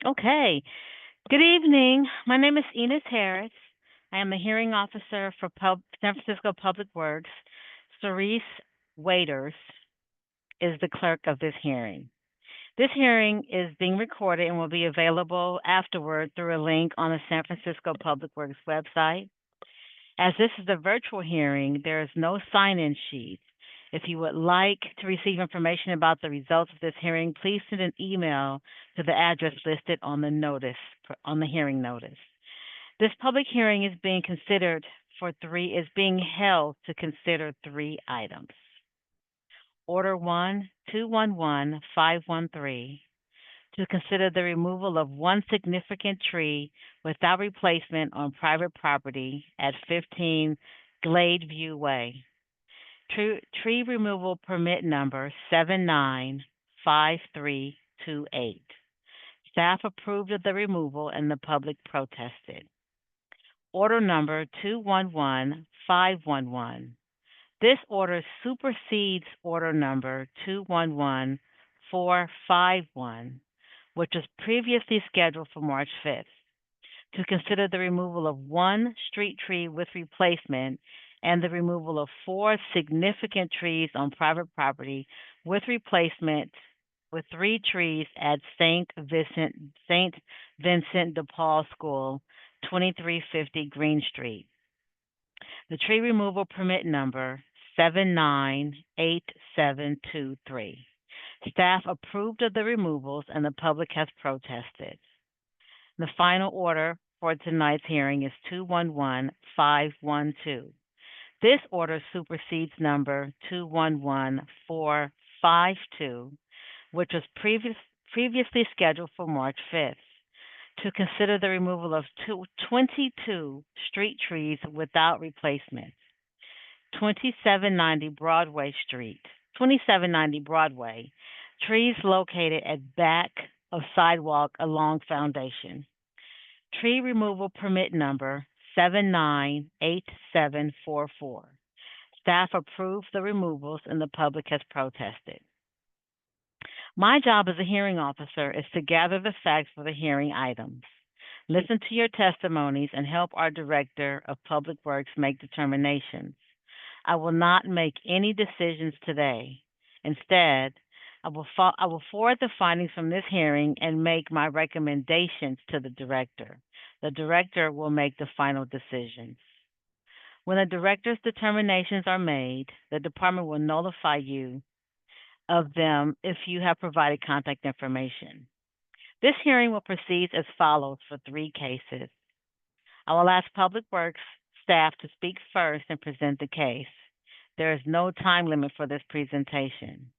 Okay. Good evening. My name is Enos Harris. I am a hearing officer for San Francisco Public Works. Cerise Waiters is the clerk of this hearing. This hearing is being recorded and will be available afterward through a link on the San Francisco Public Works website. As this is a virtual hearing, there is no sign-in sheet. If you would like to receive information about the results of this hearing, please send an email to the address listed on the hearing notice. This public hearing is being held to consider three items. Order 1-211-513, to consider the removal of one significant tree without replacement on private property at 15 Glade View Way. Tree removal permit number 795328. Staff approved of the removal and the public protested. Order number 211511. This order supersedes order number 211451, which was previously scheduled for March 5th, to consider the removal of one street tree with replacement and the removal of four significant trees on private property with replacement with three trees at St. Vincent de Paul School, 2350 Green Street. The tree removal permit number 798723. Staff approved of the removals and the public has protested. The final order for tonight's hearing is 211512. This order supersedes number 211452, which was previously scheduled for March 5th, to consider the removal of 22 street trees without replacement. 2790 Broadway, trees located at back of sidewalk along foundation. Tree removal permit number 798744. Staff approved the removals and the public has protested. My job as a hearing officer is to gather the facts for the hearing items, listen to your testimonies, and help our Director of Public Works make determinations. I will not make any decisions today. Instead, I will forward the findings from this hearing and make my recommendations to the Director. The Director will make the final decisions. When the Director's determinations are made, the Department will notify you of them if you have provided contact information. This hearing will proceed as follows for three cases. I will ask Public Works staff to speak first and present the case. There is no time limit for this presentation.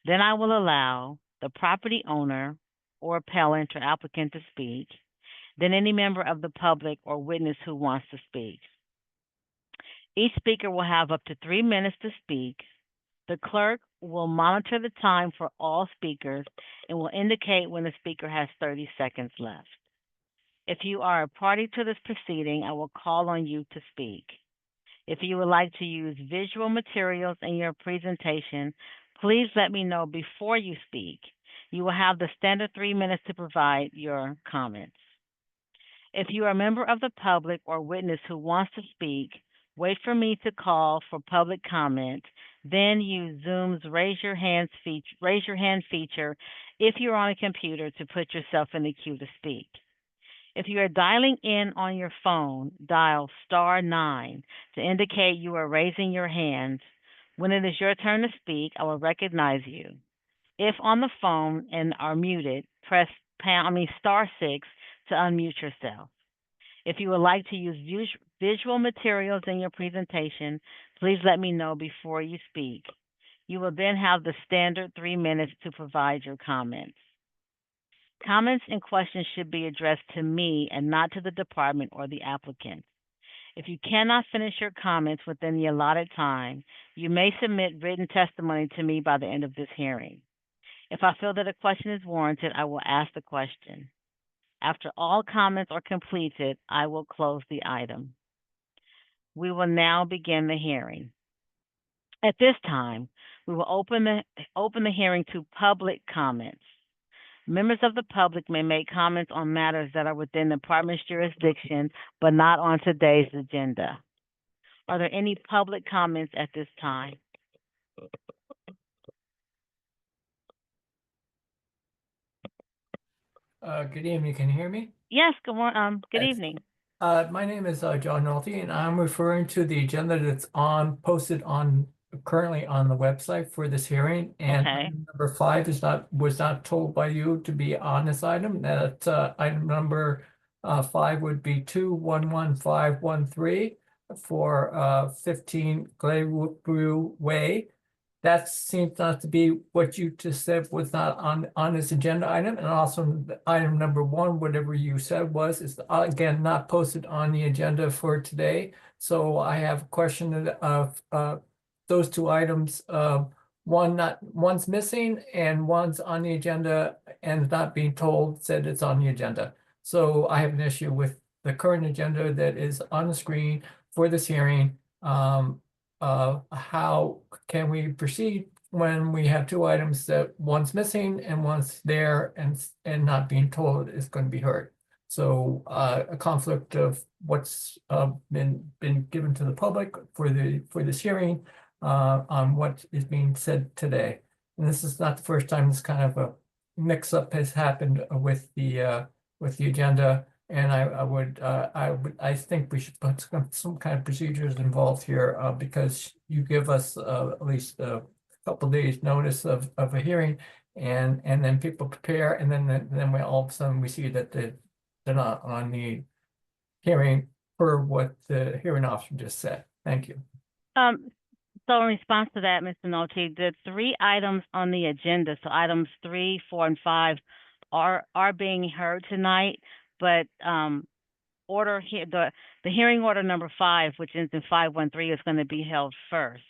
Then I will allow the property owner or appellant or applicant to speak, then any member of the public or witness who wants to speak. Each speaker will have up to 3 minutes to speak. The clerk will monitor the time for all speakers and will indicate when the speaker has 30 seconds left. If you are a party to this proceeding, I will call on you to speak. If you would like to use visual materials in your presentation, please let me know before you speak. You will have the standard 3 minutes to provide your comments. If you are a member of the public or witness who wants to speak, wait for me to call for public comment, then use Zoom's raise your hand feature if you're on a computer to put yourself in the queue to speak. If you are dialing in on your phone, dial *9 to indicate you are raising your hand. When it is your turn to speak, I will recognize you. If on the phone and are muted, press *6 to unmute yourself. If you would like to use visual materials in your presentation, please let me know before you speak. You will then have the standard 3 minutes to provide your comments. Comments and questions should be addressed to me and not to the department or the applicant. If you cannot finish your comments within the allotted time, you may submit written testimony to me by the end of this hearing. If I feel that a question is warranted, I will ask the question. After all comments are completed, I will close the item. We will now begin the hearing. At this time, we will open the hearing to public comments. Members of the public may make comments on matters that are within the department's jurisdiction, but not on today's agenda. Are there any public comments at this time? Good evening, can you hear me? Yes, good morning, good Yes. evening. My name is John Nolte, and I'm referring to the agenda that's posted currently on the website for this hearing. And Okay. item number 5 was not told by you to be on this item. That item number 5 would be 211513 for 15 Glaybrew Way. That seems not to be what you just said was not on this agenda item, and also item number 1, whatever you said is again not posted on the agenda for today. So I have a question of those 2 items. One's missing and one's on the agenda and not being told said it's on the agenda. So I have an issue with the current agenda that is on the screen for this hearing. How can we proceed when we have 2 items that one's missing and one's there and not being told is going to be heard? So a conflict of what's been given to the public for this hearing on what is being said today. And this is not the first time this kind of a mix-up has happened with the agenda. And I think we should put some kind of procedures involved here because you give us at least a couple days notice of a hearing, and then people prepare, and then we all of a sudden we see that they're not on the hearing for what the hearing officer just said. Thank you. So in response to that, Mr. Nolte, the 3 items on the agenda, so items 3, 4, and 5 are being heard tonight, but the hearing order number 5, which ends in 513, is going to be held first,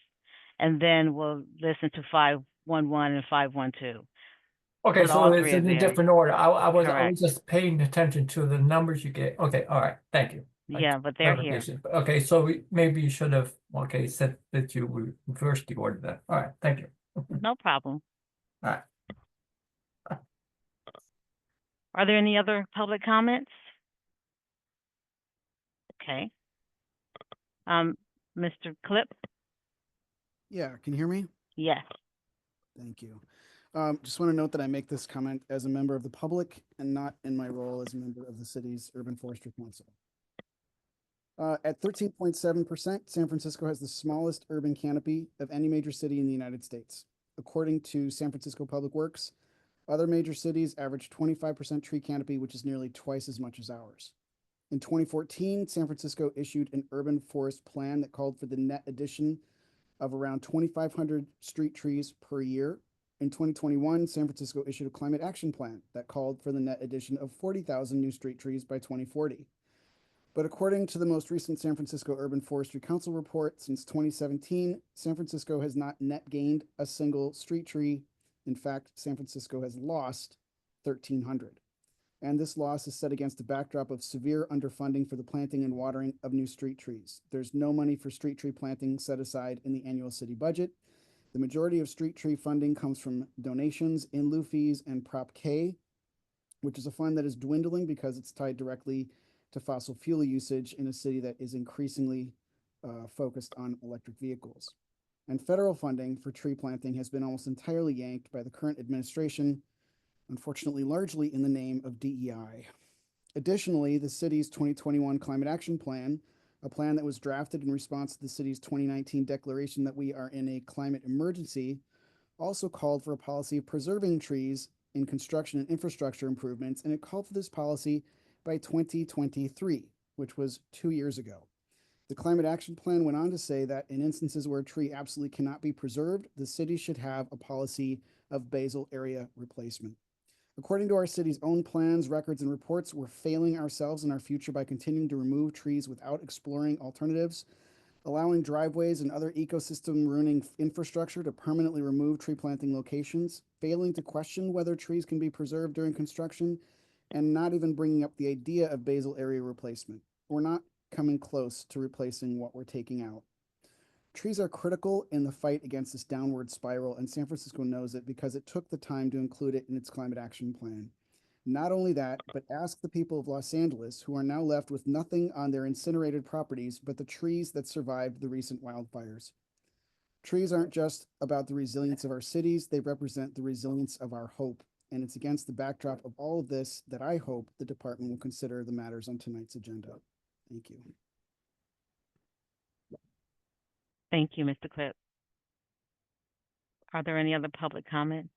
and then we'll listen to 511 and 512. Okay, But so all it's 3 are in a there. different order. I was Correct. just paying attention to the numbers you gave. Okay, all right, thank you. Yeah, but they're here. Okay, so maybe you should have, said that you reversed the order then. All right, thank you. No problem. All right. Are there any other public comments? Okay. Mr. Clip? Yeah, can you hear me? Yes. Thank you. Just want to note that I make this comment as a member of the public and not in my role as a member of the city's Urban Forestry Council. At 13.7%, San Francisco has the smallest urban canopy of any major city in the United States. According to San Francisco Public Works, other major cities average 25% tree canopy, which is nearly twice as much as ours. In 2014, San Francisco issued an urban forest plan that called for the net addition of around 2,500 street trees per year. In 2021, San Francisco issued a climate action plan that called for the net addition of 40,000 new street trees by 2040. But according to the most recent San Francisco Urban Forestry Council report, since 2017, San Francisco has not net gained a single street tree. In fact, San Francisco has lost 1,300. And this loss is set against a backdrop of severe underfunding for the planting and watering of new street trees. There's no money for street tree planting set aside in the annual city budget. The majority of street tree funding comes from donations, in lieu fees, and Prop K, which is a fund that is dwindling because it's tied directly to fossil fuel usage in a city that is increasingly focused on electric vehicles. And federal funding for tree planting has been almost entirely yanked by the current administration, unfortunately largely in the name of DEI. Additionally, the city's 2021 Climate Action Plan, a plan that was drafted in response to the city's 2019 declaration that we are in a climate emergency, also called for a policy of preserving trees in construction and infrastructure improvements, and it called for this policy by 2023, which was 2 years ago. The Climate Action Plan went on to say that in instances where a tree absolutely cannot be preserved, the city should have a policy of basal area replacement. According to our city's own plans, records, and reports, we're failing ourselves and our future by continuing to remove trees without exploring alternatives, allowing driveways and other ecosystem-ruining infrastructure to permanently remove tree planting locations, failing to question whether trees can be preserved during construction, and not even bringing up the idea of basal area replacement. We're not coming close to replacing what we're taking out. Trees are critical in the fight against this downward spiral, and San Francisco knows it because it took the time to include it in its climate action plan. Not only that, but ask the people of Los Angeles, who are now left with nothing on their incinerated properties but the trees that survived the recent wildfires. Trees aren't just about the resilience of our cities, they represent the resilience of our hope. And it's against the backdrop of all of this that I hope the department will consider the matters on tonight's agenda. Thank you. Thank you, Mr. Clip. Are there any other public comments?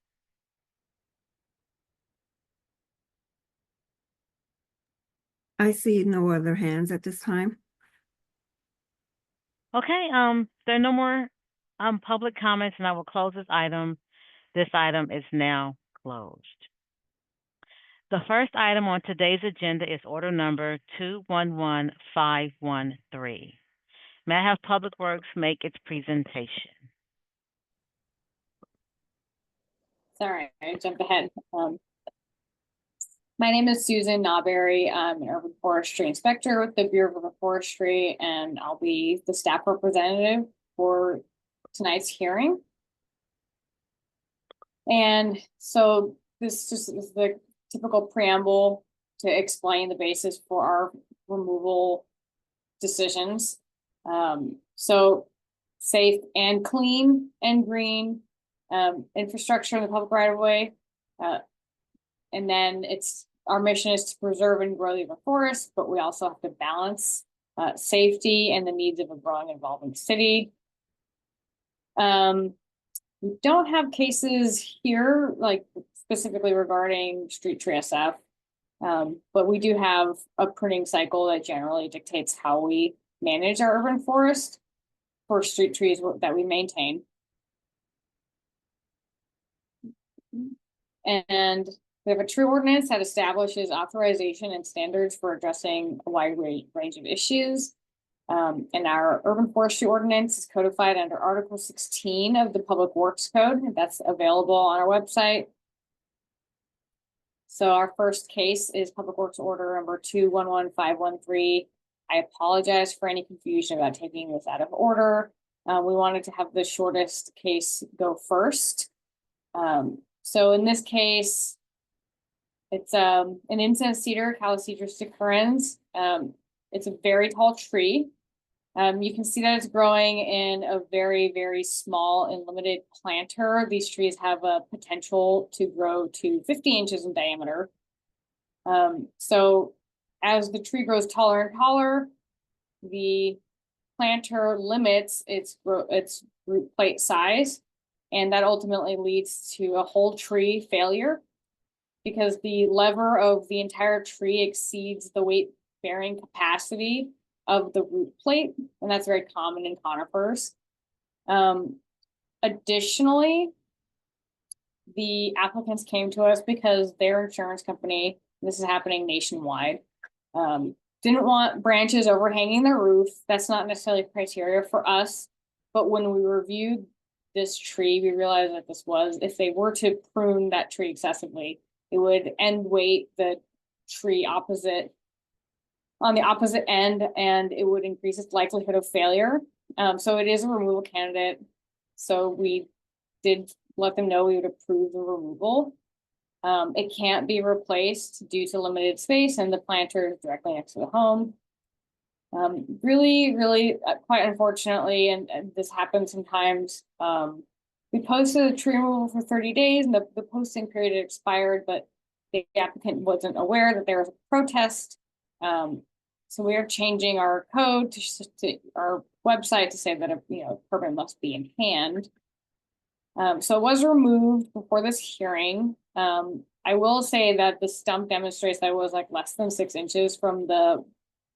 I see no other hands at this time. Okay, there are no more public comments, and I will close this item. This item is now closed. The first item on today's agenda is order number 211513. May I have Public Works make its presentation? Sorry, I jumped ahead. My name is Susan Nawberry. I'm an urban forestry inspector with the Bureau of Urban Forestry, and I'll be the staff representative for tonight's hearing. And so this just is the typical preamble to explain the basis for our removal decisions. So safe and clean and green infrastructure in the public right of way. And then our mission is to preserve and grow the urban forest, but we also have to balance safety and the needs of a growing and evolving city. We don't have cases here, like specifically regarding street tree SF, but we do have a pruning cycle that generally dictates how we manage our urban forest for street trees that we maintain. And we have a tree ordinance that establishes authorization and standards for addressing a wide range of issues. And our urban forestry ordinance is codified under Article 16 of the Public Works Code. That's available on our website. So our first case is Public Works Order number 211513. I apologize for any confusion about taking this out of order. We wanted to have the shortest case go first. So in this case, it's an incense cedar, Calisandra decurrens. It's a very tall tree. You can see that it's growing in a very, very small and limited planter. These trees have a potential to grow to 50 inches in diameter. So as the tree grows taller and taller, the planter limits its root plate size, and that ultimately leads to a whole tree failure because the lever of the entire tree exceeds the weight bearing capacity of the root plate, and that's very common in conifers. Additionally, the applicants came to us because their insurance company, this is happening nationwide, didn't want branches overhanging their roof. That's not necessarily criteria for us, but when we reviewed this tree, we realized that if they were to prune that tree excessively, it would end weight the tree on the opposite end, and it would increase its likelihood of failure. So it is a removal candidate. So we did let them know we would approve the removal. It can't be replaced due to limited space, and the planter is directly next to the home. Really, quite unfortunately, and this happens sometimes, we posted a tree removal for 30 days and the posting period had expired, but the applicant wasn't aware that there was a protest. So we are changing our code to our website to say that a permit must be in hand. So it was removed before this hearing. I will say that the stump demonstrates that it was like less than 6 inches from the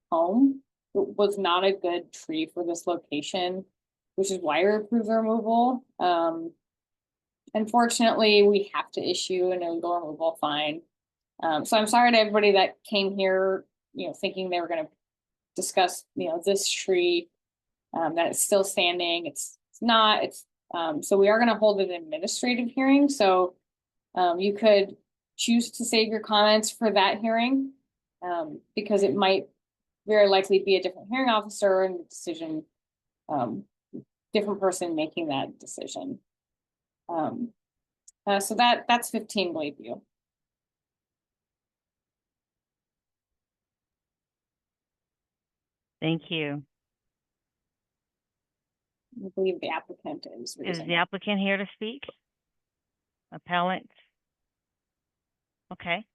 home. It was not a good tree for this location, which is why we approved the removal. Unfortunately, we have to issue an illegal removal fine. So I'm sorry to everybody that came here, thinking they were going to discuss, this tree, that it's still standing. It's not. So we are going to hold an administrative hearing. So you could choose to save your comments for that hearing, because it might very likely be a different hearing officer, and the decision different person making that decision. So that's 15 Lakeview. Thank you. I believe the applicant is Is raising the it. applicant here to speak? Appellant? Okay.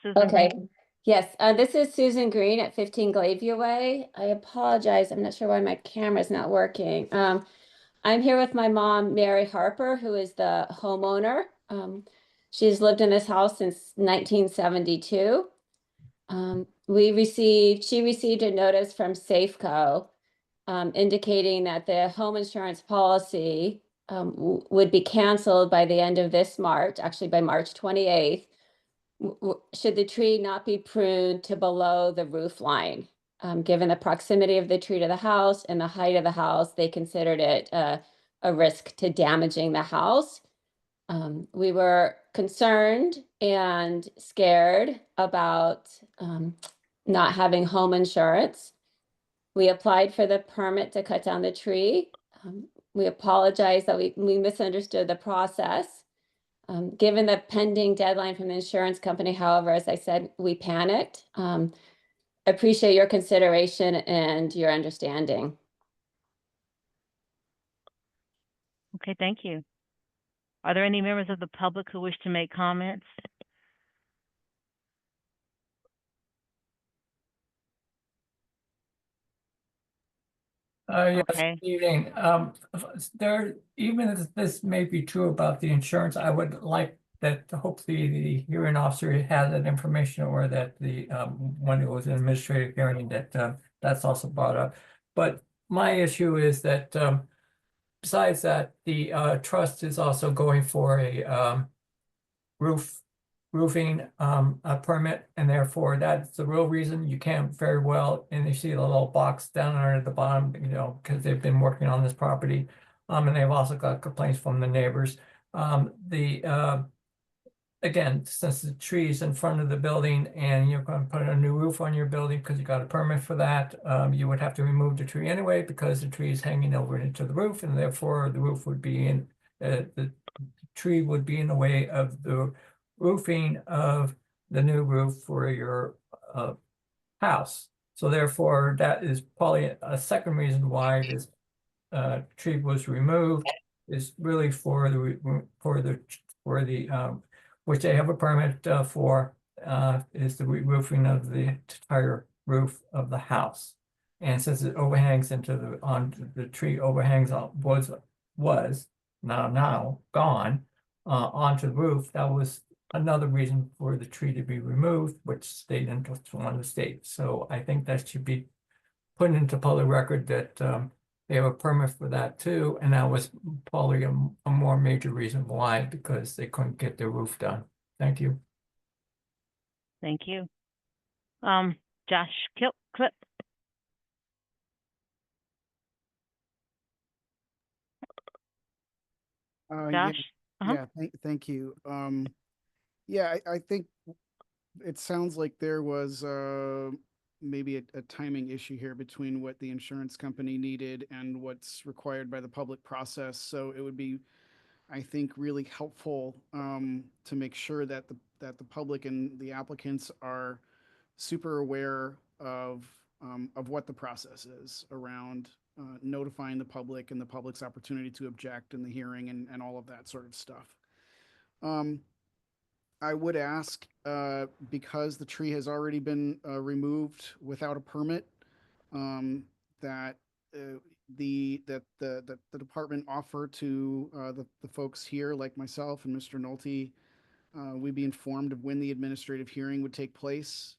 Susan Okay, Green? yes, this is Susan Green at 15 Glaveview Way. I apologize, I'm not sure why my camera's not working. I'm here with my mom, Mary Harper, who is the homeowner. She's lived in this house since 1972. She received a notice from Safeco indicating that the home insurance policy would be canceled by the end of this March, actually by March 28th. Should the tree not be pruned to below the roof line. Given the proximity of the tree to the house and the height of the house, they considered it a risk to damaging the house. We were concerned and scared about not having home insurance. We applied for the permit to cut down the tree. We apologize that we misunderstood the process. Given the pending deadline from the insurance company, however, as I said, we panicked. Appreciate your consideration and your understanding. Okay, thank you. Are there any members of the public who wish to make comments? Yes, Okay. good evening. Even if this may be true about the insurance, I would like that hopefully the hearing officer has that information, or that the, when it was an administrative hearing, that, that's also brought up. But my issue is that, besides that, the, trust is also going for a, roofing a permit, and therefore that's the real reason you can't very well, and you see the little box down there at the bottom, you know, because they've been working on this property. And they've also got complaints from the neighbors. Again, since the tree's in front of the building and you're going to put a new roof on your building because you got a permit for that, you would have to remove the tree anyway because the tree is hanging over into the roof, and therefore the roof would be in, the tree would be in the way of the roofing of the new roof for your house. So therefore, that is probably a second reason why this tree was removed, is really for the which they have a permit for, is the re-roofing of the entire roof of the house. And since it overhangs into the tree overhangs was now gone onto the roof, that was another reason for the tree to be removed, which state interests wanted to state. So I think that should be put into public record that they have a permit for that too, and that was probably a more major reason why, because they couldn't get their roof done. Thank you. Thank you. Josh Clip? Yeah, Josh? Uh-huh. yeah, thank you. Yeah, I think it sounds like there was maybe a timing issue here between what the insurance company needed and what's required by the public process. So it would be, I think, really helpful to make sure that the public and the applicants are super aware of what the process is around notifying the public and the public's opportunity to object in the hearing and all of that sort of stuff. I would ask, because the tree has already been removed without a permit, that the department offer to the folks here, like myself and Mr. Nolte, we be informed of when the administrative hearing would take place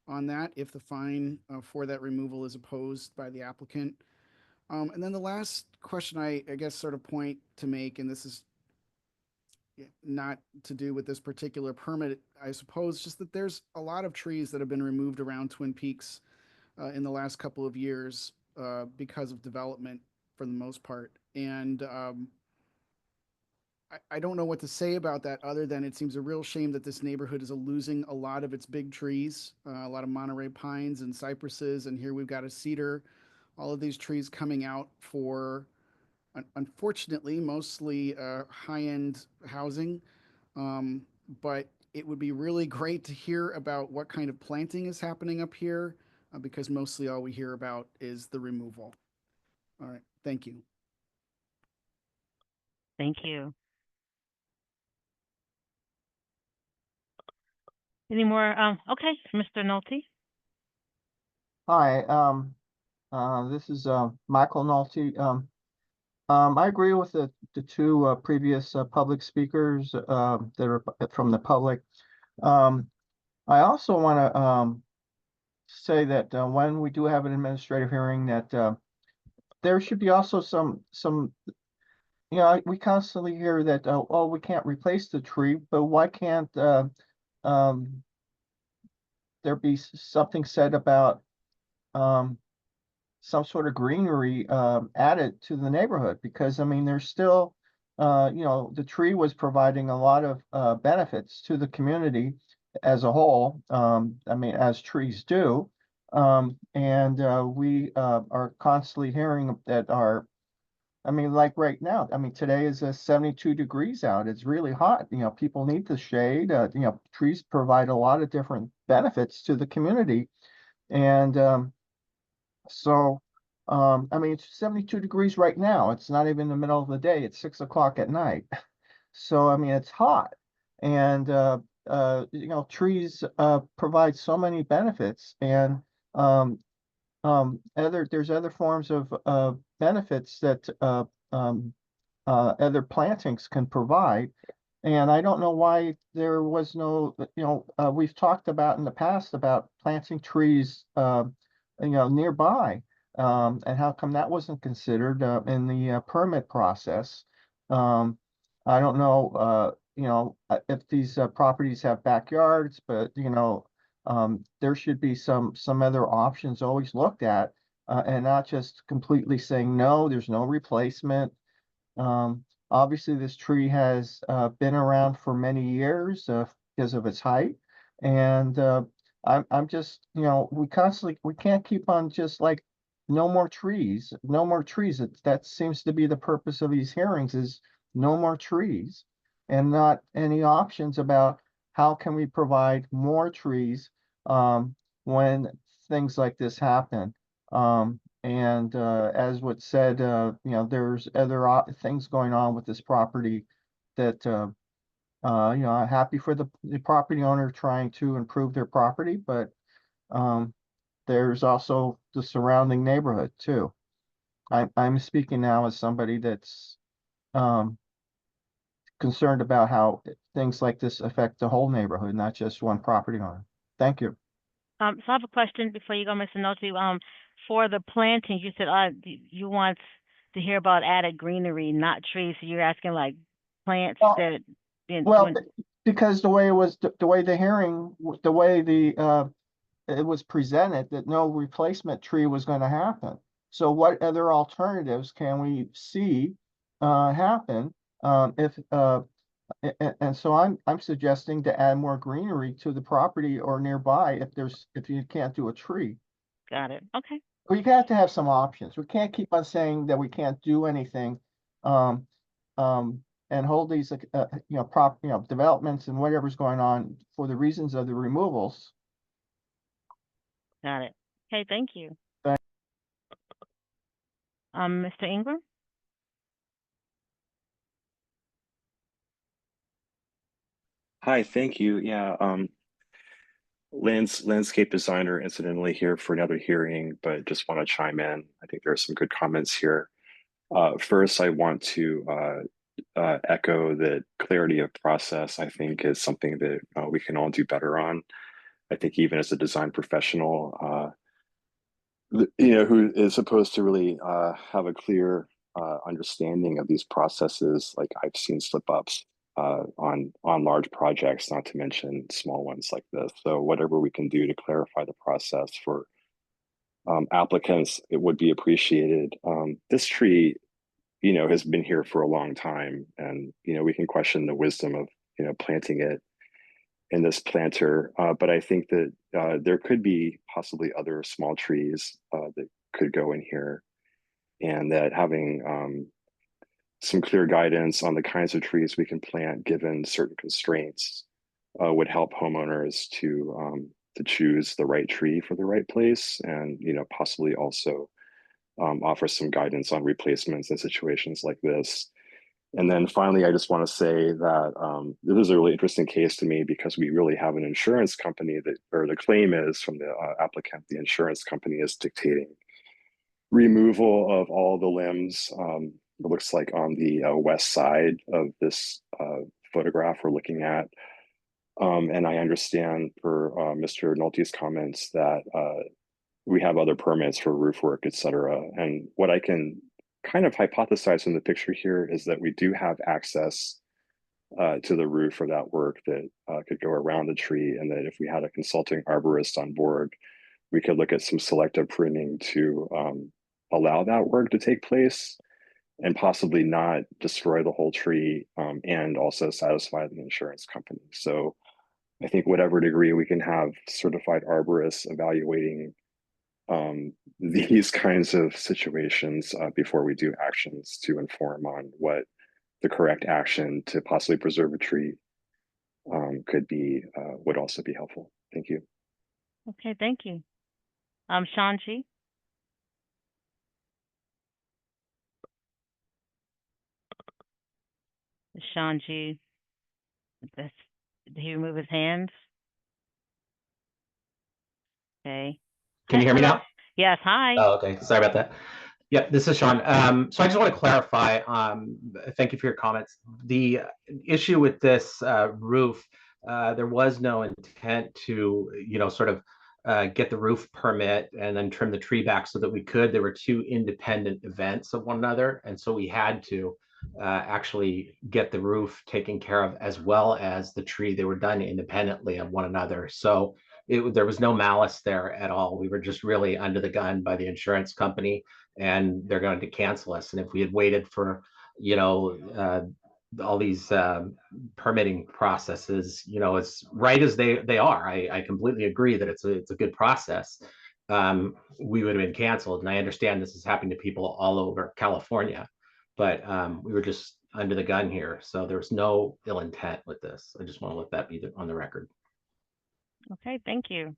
on that, if the fine for that removal is opposed by the applicant. And then the last question I guess sort of point to make, and this is not to do with this particular permit, I suppose, just that there's a lot of trees that have been removed around Twin Peaks in the last couple of years because of development for the most part. And I don't know what to say about that other than it seems a real shame that this neighborhood is losing a lot of its big trees, a lot of Monterey pines and cypresses, and here we've got a cedar all of these trees coming out for, unfortunately, mostly high-end housing. But it would be really great to hear about what kind of planting is happening up here, because mostly all we hear about is the removal. All right, thank you. Thank you. Any more? Okay, Mr. Nolte. Hi, this is Michael Nolte. I agree with the two previous public speakers that are from the public. I also want to say that when we do have an administrative hearing, that there should be also some we constantly hear that oh, we can't replace the tree, but why can't um, there be something said about some sort of greenery added to the neighborhood? Because I mean, there's still the tree was providing a lot of benefits to the community as a whole. I mean, as trees do. And we are constantly hearing that I mean, like right now, I mean, today is 72 degrees out. It's really hot. People need the shade. Trees provide a lot of different benefits to the community. And so, I mean, it's 72 degrees right now. It's not even the middle of the day. It's 6 o'clock at night. So, I mean, it's hot. And, trees provide so many benefits. And there's other forms of benefits that other plantings can provide. And I don't know why there was no, we've talked about in the past about planting trees, nearby. And how come that wasn't considered in the permit process? I don't know, if these properties have backyards, but there should be some other options always looked at, and not just completely saying no. There's no replacement. Obviously, this tree has been around for many years because of its height, and I'm just, we can't keep on just like no more trees, no more trees. That seems to be the purpose of these hearings, is no more trees, and not any options about how can we provide more trees when things like this happen. And as was said, there's other things going on with this property that I'm happy for the property owner trying to improve their property, but there's also the surrounding neighborhood too. I'm speaking now as somebody that's concerned about how things like this affect the whole neighborhood, not just one property owner. Thank you. So I have a question before you go, Mr. Nolte. For the plantings, you said you want to hear about added greenery, not trees. So you're asking like plants Well, that Well, because the way it was, the way the hearing, the way it was presented, that no replacement tree was going to happen. So what other alternatives can we see happen if and so I'm suggesting to add more greenery to the property or nearby if you can't do a tree. Got it. Okay. We have to have some options. We can't keep on saying that we can't do anything. Um, and hold these, developments and whatever's going on for the reasons of the removals. Got it. Okay, thank you. Thank- Mr. Ingram? Hi, thank you. Yeah, landscape designer incidentally here for another hearing, but just want to chime in. I think there are some good comments here. First, I want to echo that clarity of process, I think, is something that we can all do better on. I think even as a design professional, who is supposed to really have a clear understanding of these processes, like I've seen slip ups on large projects, not to mention small ones like this. So whatever we can do to clarify the process for applicants, it would be appreciated. This tree, has been here for a long time, and we can question the wisdom of planting it in this planter, but I think that there could be possibly other small trees that could go in here, and that having some clear guidance on the kinds of trees we can plant given certain constraints would help homeowners to choose the right tree for the right place, and possibly also offer some guidance on replacements in situations like this. And then finally, I just want to say that this is a really interesting case to me because we really have an insurance company that, or the claim is from the applicant, the insurance company is dictating removal of all the limbs. It looks like on the west side of this photograph we're looking at. And I understand per Mr. Nolte's comments that we have other permits for roof work, et cetera. And what I can kind of hypothesize in the picture here is that we do have access to the roof for that work that could go around the tree, and that if we had a consulting arborist on board, we could look at some selective pruning to allow that work to take place and possibly not destroy the whole tree, and also satisfy the insurance company. So I think whatever degree we can have certified arborists evaluating these kinds of situations before we do actions to inform on what the correct action to possibly preserve a tree could be, would also be helpful. Thank you. Okay, thank you. Shanji? Shanji, did he remove his hands? Okay. Can you hear me now? Yes, hi. Oh, okay. Sorry about that. Yeah, this is Sean. So I just want to clarify, thank you for your comments. The issue with this roof, there was no intent to, sort of get the roof permit and then trim the tree back so that we could. There were two independent events of one another. And so we had to actually get the roof taken care of as well as the tree. They were done independently of one another. So there was no malice there at all. We were just really under the gun by the insurance company, and they're going to cancel us. And if we had waited for, all these permitting processes, as right as they are, I completely agree that it's a good process. We would have been canceled. And I understand this is happening to people all over California, but we were just under the gun here. So there's no ill intent with this. I just want to let that be on the record. Okay, thank you.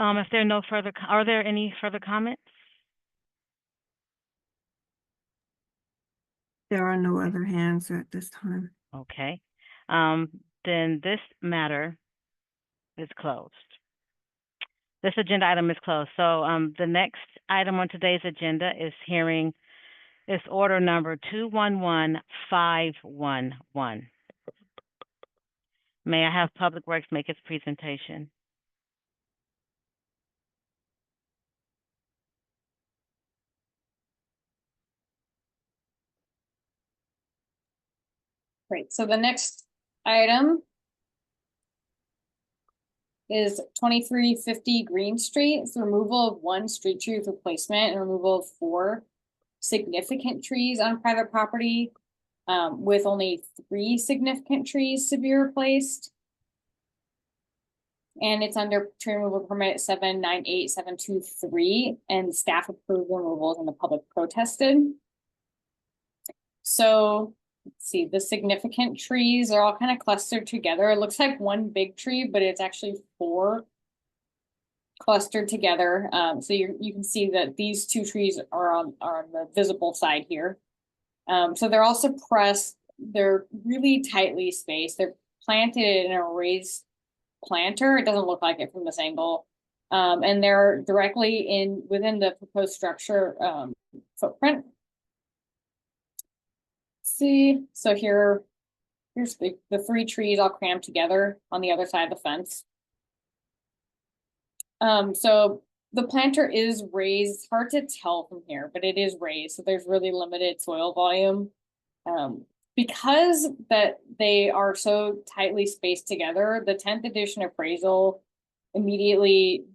If there are no further, are there any further comments? There are no other hands at this time. Okay, then this matter is closed. This agenda item is closed. So the next item on today's agenda is order number 211511. May I have Public Works make its presentation? Great, so the next item is 2350 Green Street. It's the removal of one street tree with replacement and removal of 4 significant trees on private property, with only 3 significant trees to be replaced. And it's under tree removal permit 798723, and staff approved removals and the public protested. So let's see, the significant trees are all kind of clustered together. It looks like one big tree, but it's actually 4 clustered together. So you can see that these 2 trees are on the visible side here. So they're all suppressed. They're really tightly spaced. They're planted in a raised planter. It doesn't look like it from this angle. And they're directly within the proposed structure footprint. See, so here's the 3 trees all crammed together on the other side of the fence. So the planter is raised, hard to tell from here, but it is raised, so there's really limited soil volume. Because that they are so tightly spaced together, the 10th edition appraisal immediately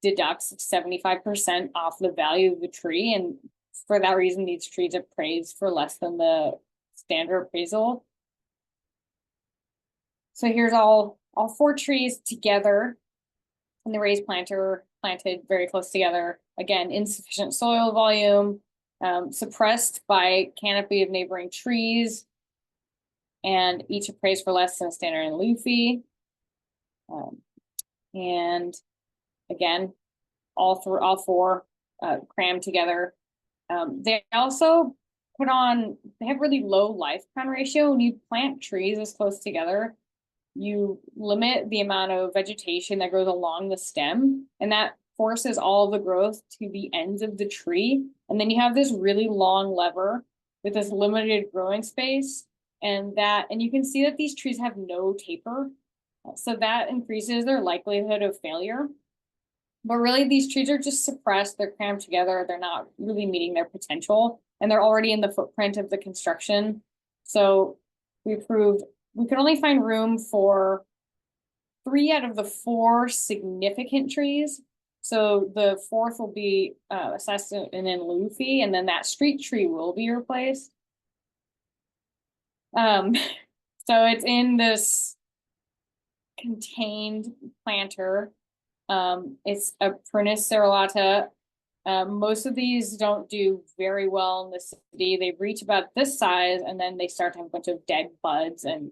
deducts 75% off the value of the tree, and for that reason, these trees are appraised for less than the standard appraisal. So here's all 4 trees together in the raised planter planted very close together. Again, insufficient soil volume, suppressed by canopy of neighboring trees, and each appraised for less than standard in lieu fee. And again, all four crammed together. They also they have really low lifespan ratio. When you plant trees this close together, you limit the amount of vegetation that grows along the stem, and that forces all of the growth to the ends of the tree. And then you have this really long lever with this limited growing space, and you can see that these trees have no taper. So that increases their likelihood of failure. But really, these trees are just suppressed, they're crammed together, they're not really meeting their potential, and they're already in the footprint of the construction. So we approved, we could only find room for 3 out of the 4 significant trees. So the 4th will be assessed in lieu fee, and then that street tree will be replaced. So it's in this contained planter. It's a Prunus cerulata. Most of these don't do very well in the city. They reach about this size, and then they start to have a bunch of dead buds. And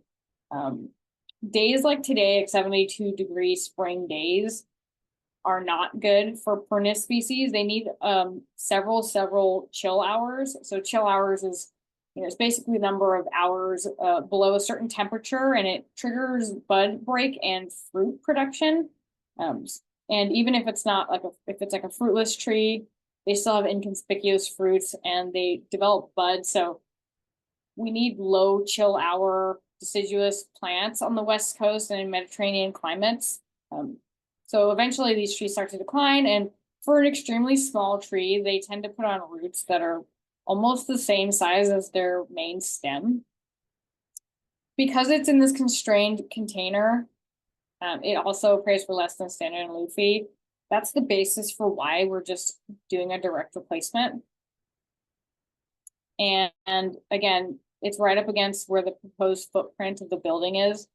days like today, like 72-degree spring days, are not good for Prunus species. They need several chill hours. So chill hours is, it's basically the number of hours below a certain temperature, and it triggers bud break and fruit production. And even if it's not if it's like a fruitless tree, they still have inconspicuous fruits and they develop buds. So we need low chill hour deciduous plants on the West Coast and in Mediterranean climates. So eventually these trees start to decline, and for an extremely small tree, they tend to put on roots that are almost the same size as their main stem. Because it's in this constrained container, it also appraised for less than standard in lieu fee. That's the basis for why we're just doing a direct replacement. And again, it's right up against where the proposed footprint of the building is.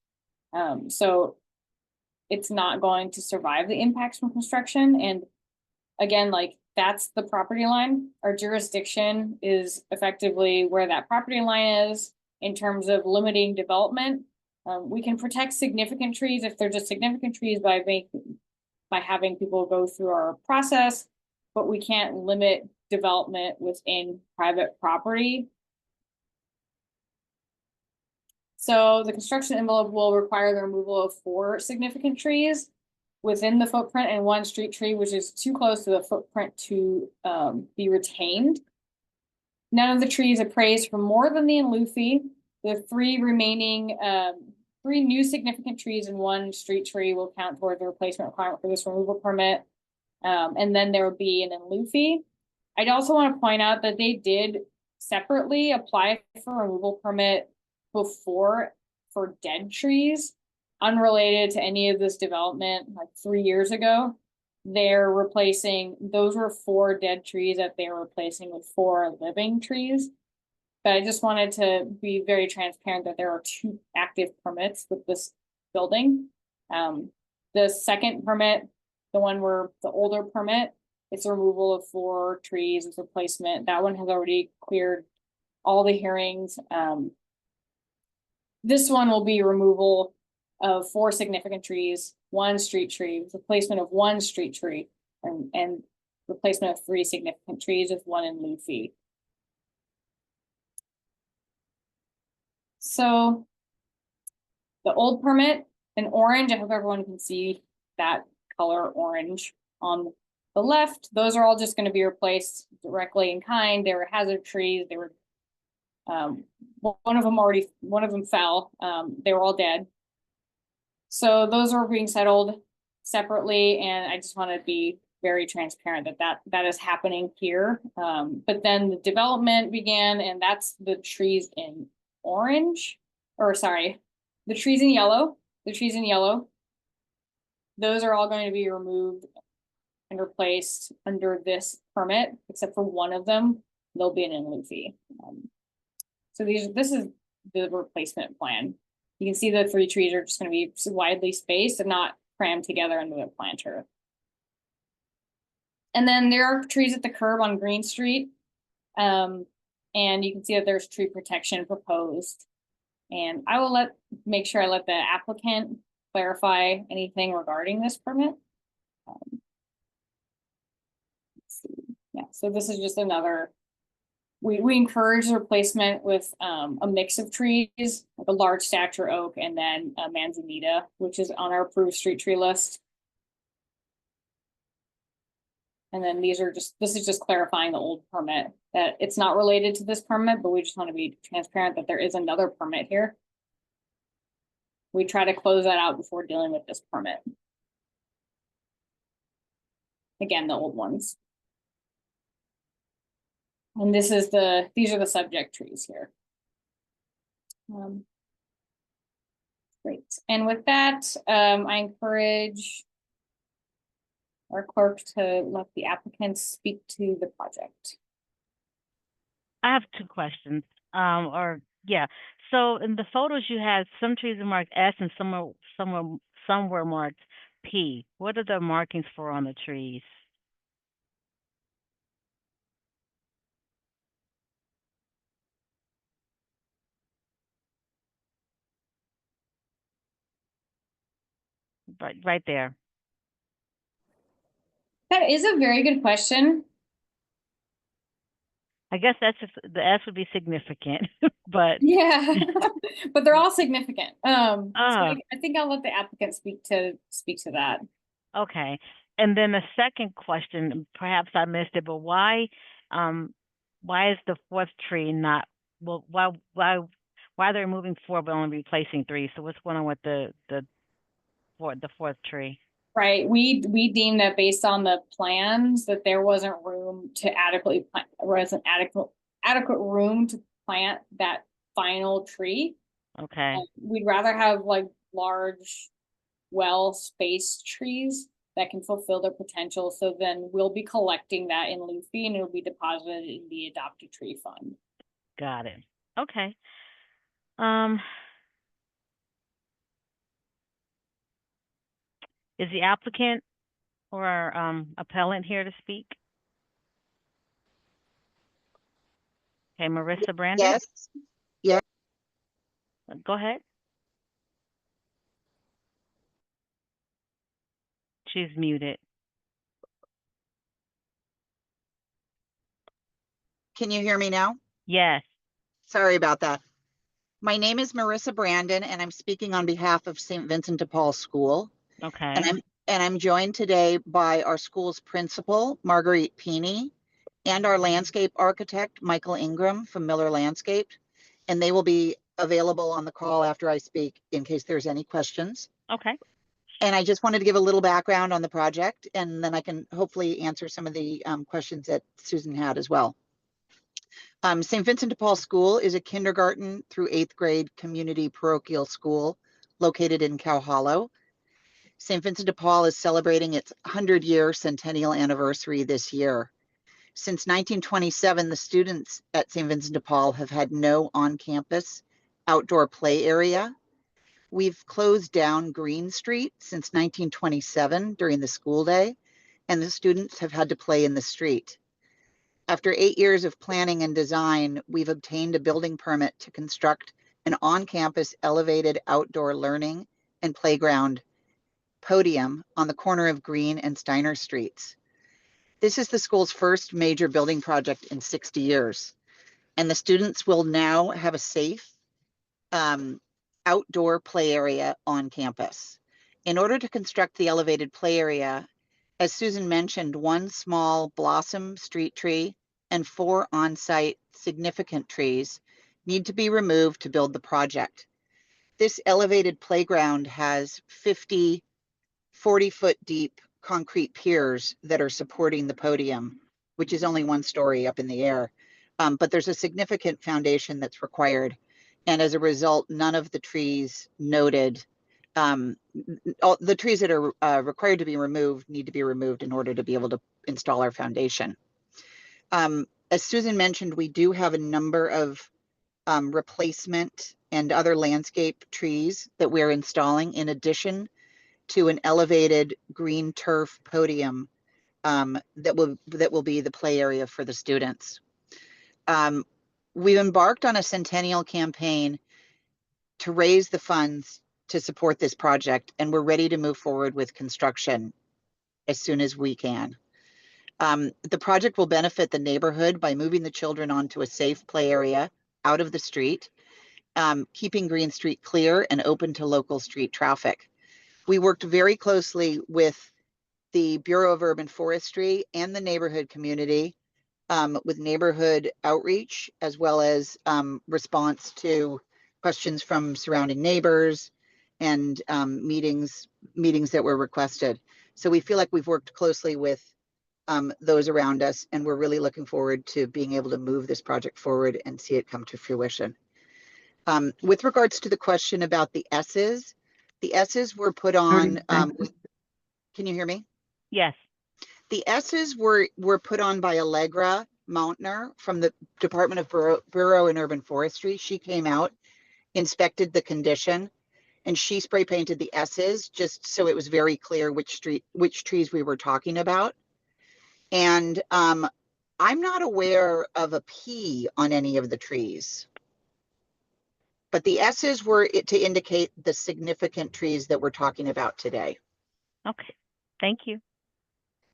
So it's not going to survive the impacts from construction. And again, that's the property line. Our jurisdiction is effectively where that property line is in terms of limiting development. We can protect significant trees if they're just significant trees by having people go through our process, but we can't limit development within private property. So the construction envelope will require the removal of 4 significant trees within the footprint and 1 street tree, which is too close to the footprint to be retained. None of the trees appraised for more than the in lieu fee. The 3 remaining, 3 new significant trees and 1 street tree will count toward the replacement requirement for this removal permit. And then there will be an in lieu fee. I'd also want to point out that they did separately apply for a removal permit before for dead trees unrelated to any of this development, like 3 years ago. They're replacing, those were 4 dead trees that they were replacing with 4 living trees. But I just wanted to be very transparent that there are 2 active permits with this building. The second permit, the one where the older permit, it's a removal of 4 trees with replacement. That one has already cleared all the hearings. This one will be removal of 4 significant trees, 1 street tree, with replacement of 1 street tree, and replacement of 3 significant trees with 1 in lieu fee. So the old permit in orange, I hope everyone can see that color orange on the left. Those are all just going to be replaced directly in kind. They were hazard trees. They were one of them fell. They were all dead. So those are being settled separately, and I just want to be very transparent that is happening here. But then the development began, and that's the trees in orange, or sorry, the trees in yellow. The trees in yellow. Those are all going to be removed and replaced under this permit, except for one of them. There'll be an in lieu fee. So this is the replacement plan. You can see the 3 trees are just going to be widely spaced and not crammed together into the planter. And then there are trees at the curb on Green Street. And you can see that there's tree protection proposed. And I will make sure I let the applicant clarify anything regarding this permit. Let's see. Yeah, so this is just another, we encourage the replacement with a mix of trees, like a large stature oak and then a manzanita, which is on our approved street tree list. And then this is just clarifying the old permit, that it's not related to this permit, but we just want to be transparent that there is another permit here. We try to close that out before dealing with this permit. Again, the old ones. And these are the subject trees here. Great. And with that, I encourage our clerk to let the applicants speak to the project. I have two questions. So in the photos you had, some trees are marked S and some were marked P. What are the markings for on the trees? Right there. That is a very good question. I guess that's just, the S would be significant, but Yeah, but they're all significant. So Ah. I think I'll let the applicant speak to that. okay. And then the second question, perhaps I missed it, but why is the fourth tree not, well, why are they removing 4 but only replacing 3? So what's going on with the fourth tree? Right, we deem that based on the plans that there wasn't room to adequately plant, wasn't adequate room to plant that final tree. Okay. We'd rather have like large, well-spaced trees that can fulfill their potential. So then we'll be collecting that in lieu fee and it'll be deposited in the adopted tree fund. Got it. Okay. Is the applicant or appellant here to speak? Okay, Marissa Brandon? Yes. Yeah. Go ahead. She's muted. Can you hear me now? Yes. Sorry about that. My name is Marissa Brandon, and I'm speaking on behalf of St. Vincent de Paul School. Okay. And I'm joined today by our school's principal, Marguerite Peeney, and our landscape architect, Michael Ingram from Miller Landscape. And they will be available on the call after I speak in case there's any questions. Okay. And I just wanted to give a little background on the project, and then I can hopefully answer some of the questions that Susan had as well. St. Vincent de Paul School is a kindergarten through 8th grade community parochial school located in Cow Hollow. St. Vincent de Paul is celebrating its 100-year centennial anniversary this year. Since 1927, the students at St. Vincent de Paul have had no on-campus outdoor play area. We've closed down Green Street since 1927 during the school day, and the students have had to play in the street. After 8 years of planning and design, we've obtained a building permit to construct an on-campus elevated outdoor learning and playground podium on the corner of Green and Steiner Streets. This is the school's first major building project in 60 years, and the students will now have a safe outdoor play area on campus. In order to construct the elevated play area, as Susan mentioned, 1 small blossom street tree and 4 on-site significant trees need to be removed to build the project. This elevated playground has 50 40-foot deep concrete piers that are supporting the podium, which is only 1 story up in the air. But there's a significant foundation that's required. And as a result, none of the trees noted, the trees that are required to be removed need to be removed in order to be able to install our foundation. As Susan mentioned, we do have a number of replacement and other landscape trees that we're installing in addition to an elevated green turf podium that will be the play area for the students. We've embarked on a centennial campaign to raise the funds to support this project, and we're ready to move forward with construction as soon as we can. The project will benefit the neighborhood by moving the children onto a safe play area out of the street, keeping Green Street clear and open to local street traffic. We worked very closely with the Bureau of Urban Forestry and the neighborhood community, with neighborhood outreach, as well as response to questions from surrounding neighbors and meetings that were requested. So we feel like we've worked closely with those around us, and we're really looking forward to being able to move this project forward and see it come to fruition. With regards to the question about the S's were put on, can you hear me? Yes. The S's were put on by Allegra Mountner from the Department of Bureau and Urban Forestry. She came out, inspected the condition, and she spray painted the S's just so it was very clear which trees we were talking about. And I'm not aware of a P on any of the trees, but the S's were to indicate the significant trees that we're talking about today. Okay. Thank you.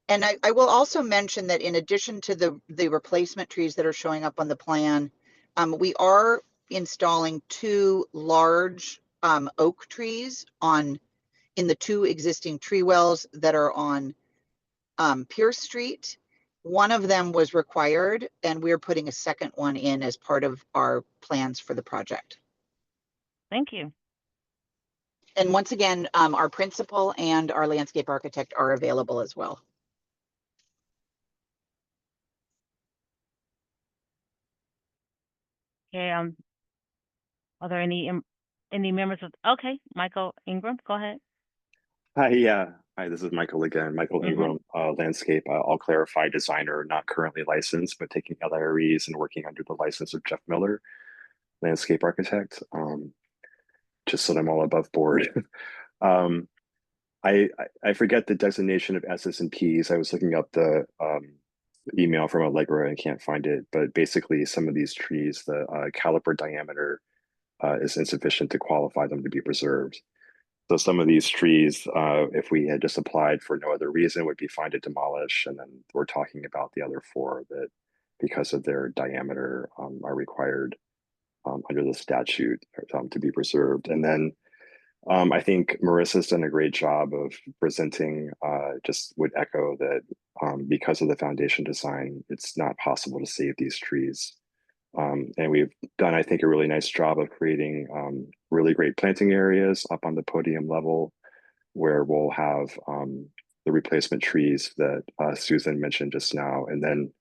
And I will also mention that in addition to the replacement trees that are showing up on the plan, we are installing 2 large oak trees in the 2 existing tree wells that are on Pierce Street. One of them was required, and we're putting a second one in as part of our plans for the project. Thank you. And once again, our principal and our landscape architect are available as well. Okay, are there any members of, okay, Michael Ingram, go ahead. Hi, yeah. Hi, this is Michael again. Michael Mhm. Ingram, landscape. I'll clarify, designer, not currently licensed, but taking LREs and working under the license of Jeff Miller, landscape architect. Just so that I'm all above board. I forget the designation of S's and P's. I was looking up the email from Allegra and can't find it, but basically some of these trees, the caliper diameter is insufficient to qualify them to be preserved. So some of these trees, if we had just applied for no other reason, would be fine to demolish. And then we're talking about the other 4 that, because of their diameter, are required under the statute to be preserved. And then I think Marissa's done a great job of presenting, just would echo that because of the foundation design, it's not possible to save these trees. And we've done, I think, a really nice job of creating really great planting areas up on the podium level, where we'll have the replacement trees that Susan mentioned just now. And then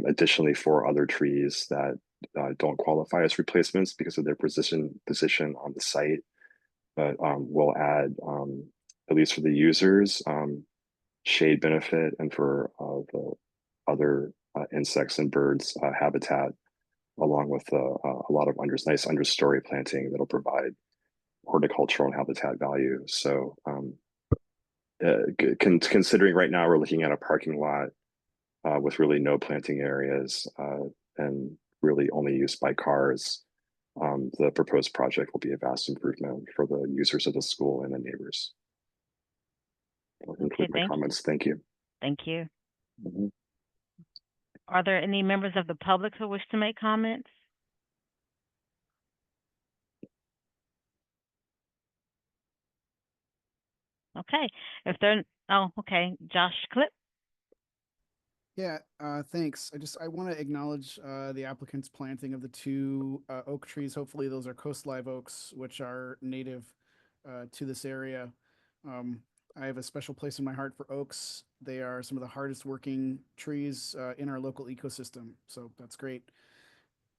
additionally, 4 other trees that don't qualify as replacements because of their position on the site. But we'll add, at least for the users, shade benefit, and for the other insects and birds habitat, along with a lot of nice understory planting that'll provide horticultural and habitat value. So considering right now we're looking at a parking lot with really no planting areas and really only used by cars, the proposed project will be a vast improvement for the users of the school and the neighbors. I'll conclude my comments. Thank you. Thank you. Mhm. Are there any members of the public who wish to make comments? Okay, if there, oh, okay, Josh Clip. Yeah, thanks. I want to acknowledge the applicant's planting of the 2 oak trees. Hopefully those are coast live oaks, which are native to this area. I have a special place in my heart for oaks. They are some of the hardest working trees in our local ecosystem, so that's great.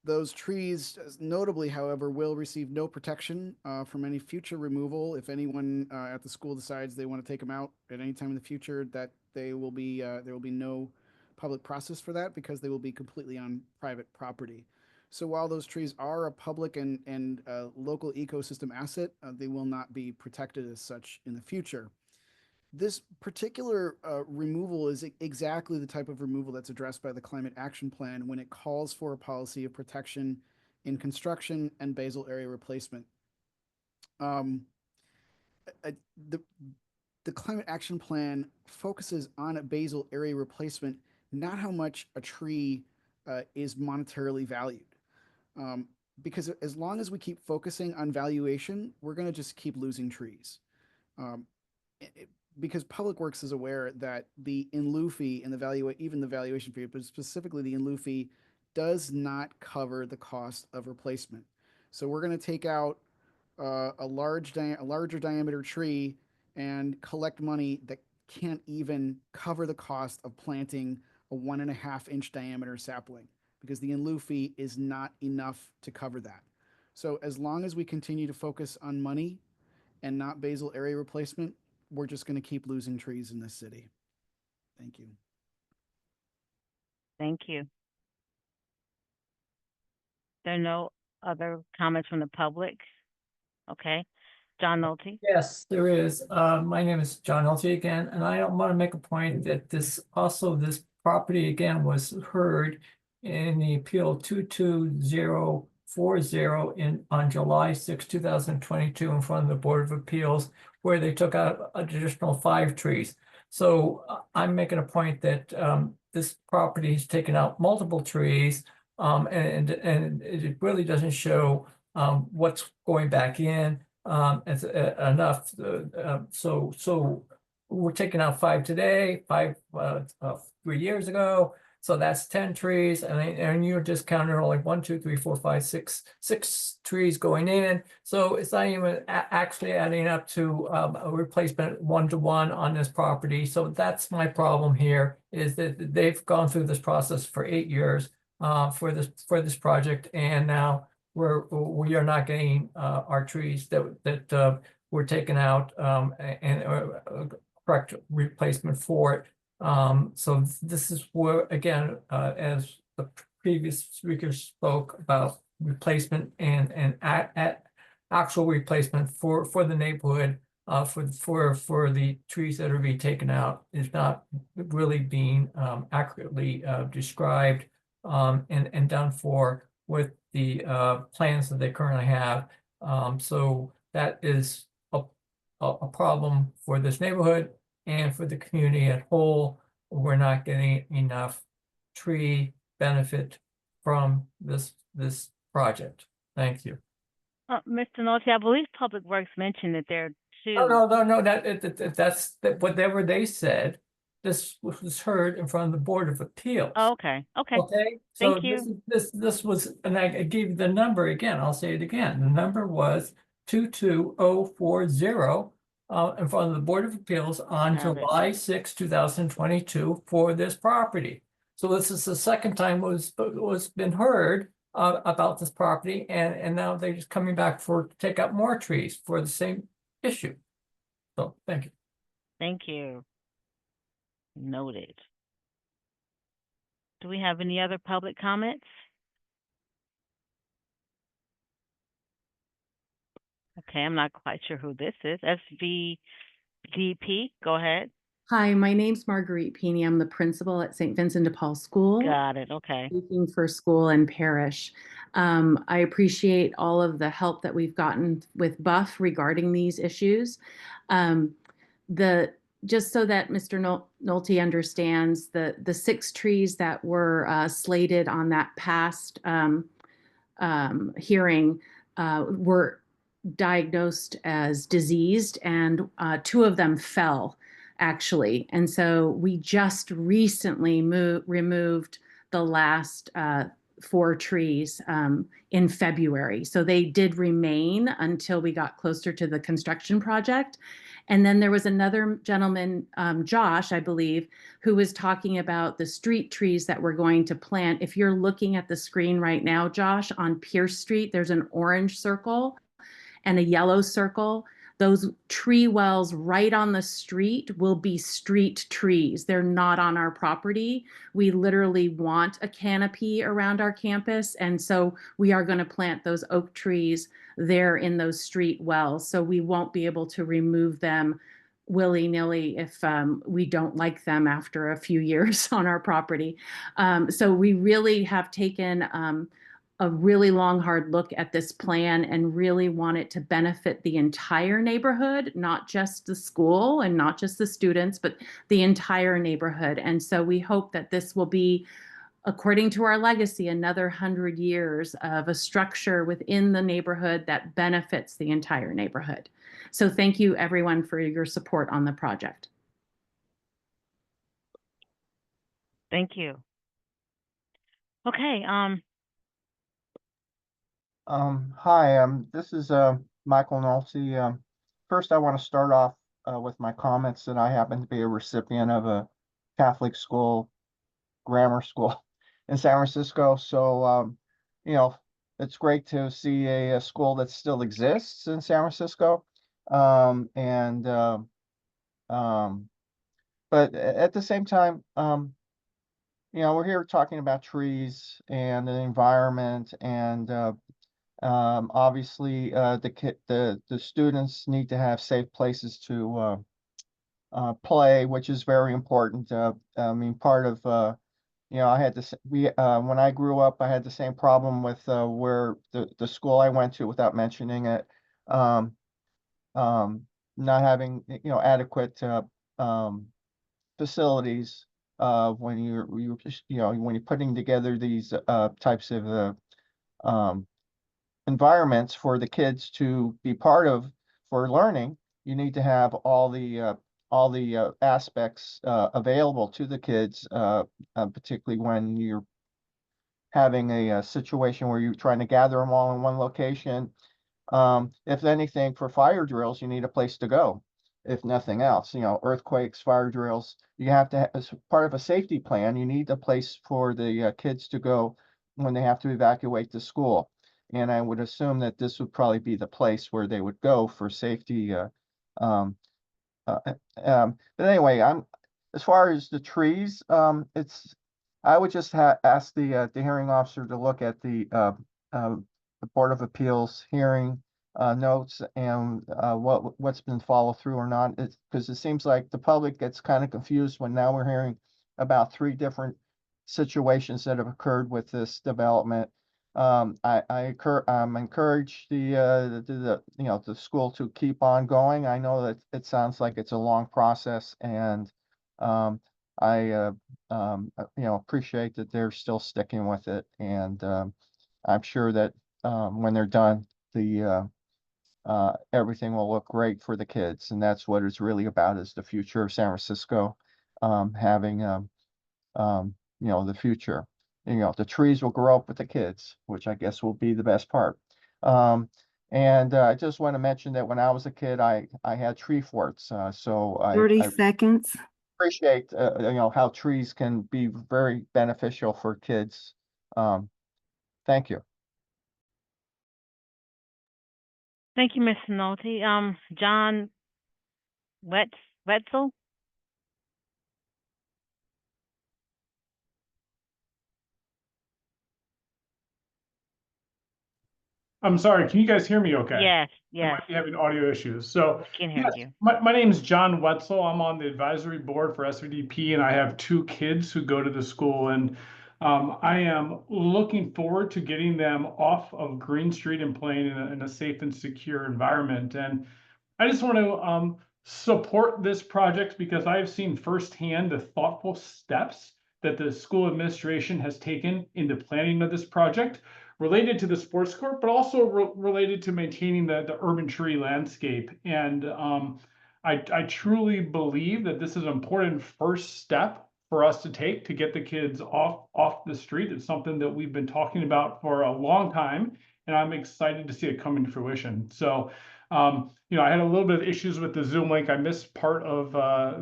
Those trees, notably, however, will receive no protection from any future removal. If anyone at the school decides they want to take them out at any time in the future, that there will be no public process for that, because they will be completely on private property. So while those trees are a public and local ecosystem asset, they will not be protected as such in the future. This particular removal is exactly the type of removal that's addressed by the Climate Action Plan when it calls for a policy of protection in construction and basal area replacement. The Climate Action Plan focuses on a basal area replacement, not how much a tree is monetarily valued. Because as long as we keep focusing on valuation, we're going to just keep losing trees. Because Public Works is aware that the in lieu fee and even the valuation fee, but specifically the in lieu fee, does not cover the cost of replacement. So we're going to take out a larger diameter tree and collect money that can't even cover the cost of planting a 1.5 inch diameter sapling, because the in lieu fee is not enough to cover that. So as long as we continue to focus on money and not basal area replacement, we're just going to keep losing trees in this city. Thank you. Thank you. There are no other comments from the public? Okay. John Nolte? Yes, there is. My name is John Nolte again, and I want to make a point that this property again was heard in the appeal 22040 on July 6, 2022 in front of the Board of Appeals, where they took out an additional 5 trees. So I'm making a point that this property has taken out multiple trees, and it really doesn't show what's going back in as enough. So we're taking out 5 today, 5 3 years ago. So that's 10 trees, and you're discounting only 1, 2, 3, 4, 5, 6 trees going in. So it's not even actually adding up to a replacement 1-to-1 on this property. So that's my problem here, is that they've gone through this process for 8 years for this project, and now we are not getting our trees that were taken out and correct replacement for it. So this is where, again, as the previous speaker spoke about replacement and actual replacement for the neighborhood, for the trees that are being taken out is not really being accurately described and done for with the plans that they currently have. So that is a problem for this neighborhood and for the community at whole. We're not getting enough tree benefit from this project. Thank you. Mr. Nolte, I believe Public Works mentioned that there are 2. No, that's whatever they said. This was heard in front of the Board of Appeals. Oh, okay. Okay. Okay, so Thank you. this was, and I gave you the number again, I'll say it again. The number was 22040 in front of the Board of Appeals on Got it. July 6, 2022 for this property. So this is the second time was been heard about this property, and now they're just coming back to take out more trees for the same issue. So thank you. Thank you. Noted. Do we have any other public comments? Okay, I'm not quite sure who this is. SVDP, go ahead. Hi, my name's Marguerite Peeney. I'm the principal at St. Vincent de Paul School. Got it, okay. Speaking for school and parish. I appreciate all of the help that we've gotten with Buff regarding these issues. Just so that Mr. Nolte understands, the 6 trees that were slated on that past hearing were diagnosed as diseased, and 2 of them fell, actually. And so we just recently removed the last 4 trees in February. So they did remain until we got closer to the construction project. And then there was another gentleman, Josh, I believe, who was talking about the street trees that we're going to plant. If you're looking at the screen right now, Josh, on Pierce Street, there's an orange circle and a yellow circle. Those tree wells right on the street will be street trees. They're not on our property. We literally want a canopy around our campus. And so we are going to plant those oak trees there in those street wells. So we won't be able to remove them willy-nilly if we don't like them after a few years on our property. So we really have taken a really long, hard look at this plan and really want it to benefit the entire neighborhood, not just the school and not just the students, but the entire neighborhood. And so we hope that this will be, according to our legacy, another 100 years of a structure within the neighborhood that benefits the entire neighborhood. So thank you everyone for your support on the project. Thank you. Okay, Hi, this is Michael Nolte. First, I want to start off with my comments that I happen to be a recipient of a Catholic school, grammar school in San Francisco. So, you know, it's great to see a school that still exists in San Francisco. But at the same time, we're here talking about trees and the environment, and obviously, the students need to have safe places to play, which is very important. I mean, part of I had this. When I grew up, I had the same problem with where the school I went to, without mentioning it, um, not having adequate facilities when when you're putting together these types of um, environments for the kids to be part of for learning. You need to have all the aspects available to the kids, particularly when you're having a situation where you're trying to gather them all in one location. If anything, for fire drills, you need a place to go. If nothing else, earthquakes, fire drills, you have to, as part of a safety plan, you need a place for the kids to go when they have to evacuate the school. And I would assume that this would probably be the place where they would go for safety. Um, but anyway, as far as the trees, I would just ask the hearing officer to look at the Board of Appeals hearing notes and what's been followed through or not. It's because it seems like the public gets kind of confused when now we're hearing about 3 different situations that have occurred with this development. I'm encourage the school to keep on going. I know that it sounds like it's a long process, and I appreciate that they're still sticking with it, and I'm sure that when they're done, the everything will look great for the kids, and that's what it's really about, is the future of San Francisco, having the future. The trees will grow up with the kids, which I guess will be the best part. And I just want to mention that when I was a kid, I had tree forts, so 30 I seconds. appreciate how trees can be very beneficial for kids. Thank you. thank you, Mr. Nolte. John Wetzel? I'm sorry, can you guys hear me okay? Yes, I yes, might be having audio issues. So, we can hear yes, you. my name is John Wetzel. I'm on the advisory board for SVDP, and I have 2 kids who go to the school. And I am looking forward to getting them off of Green Street and playing in a safe and secure environment. And I just want to support this project because I have seen firsthand the thoughtful steps that the school administration has taken in the planning of this project, related to the sports court, but also related to maintaining the urban tree landscape. And I truly believe that this is an important first step for us to take to get the kids off the street. It's something that we've been talking about for a long time, and I'm excited to see it come into fruition. So, I had a little bit of issues with the Zoom link. I missed part of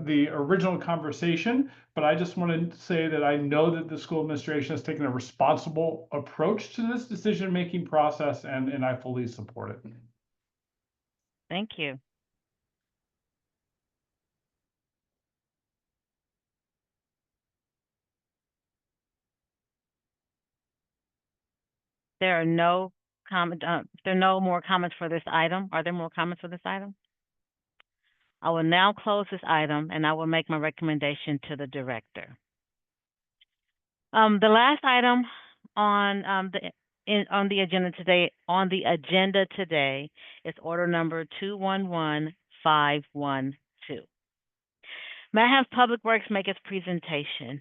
the original conversation, but I just want to say that I know that the school administration has taken a responsible approach to this decision-making process, and I fully support it. Thank you. There are no there are no more comments for this item. Are there more comments for this item? I will now close this item and I will make my recommendation to the director. The last item on on the agenda today is order number 211512. May I have Public Works make its presentation?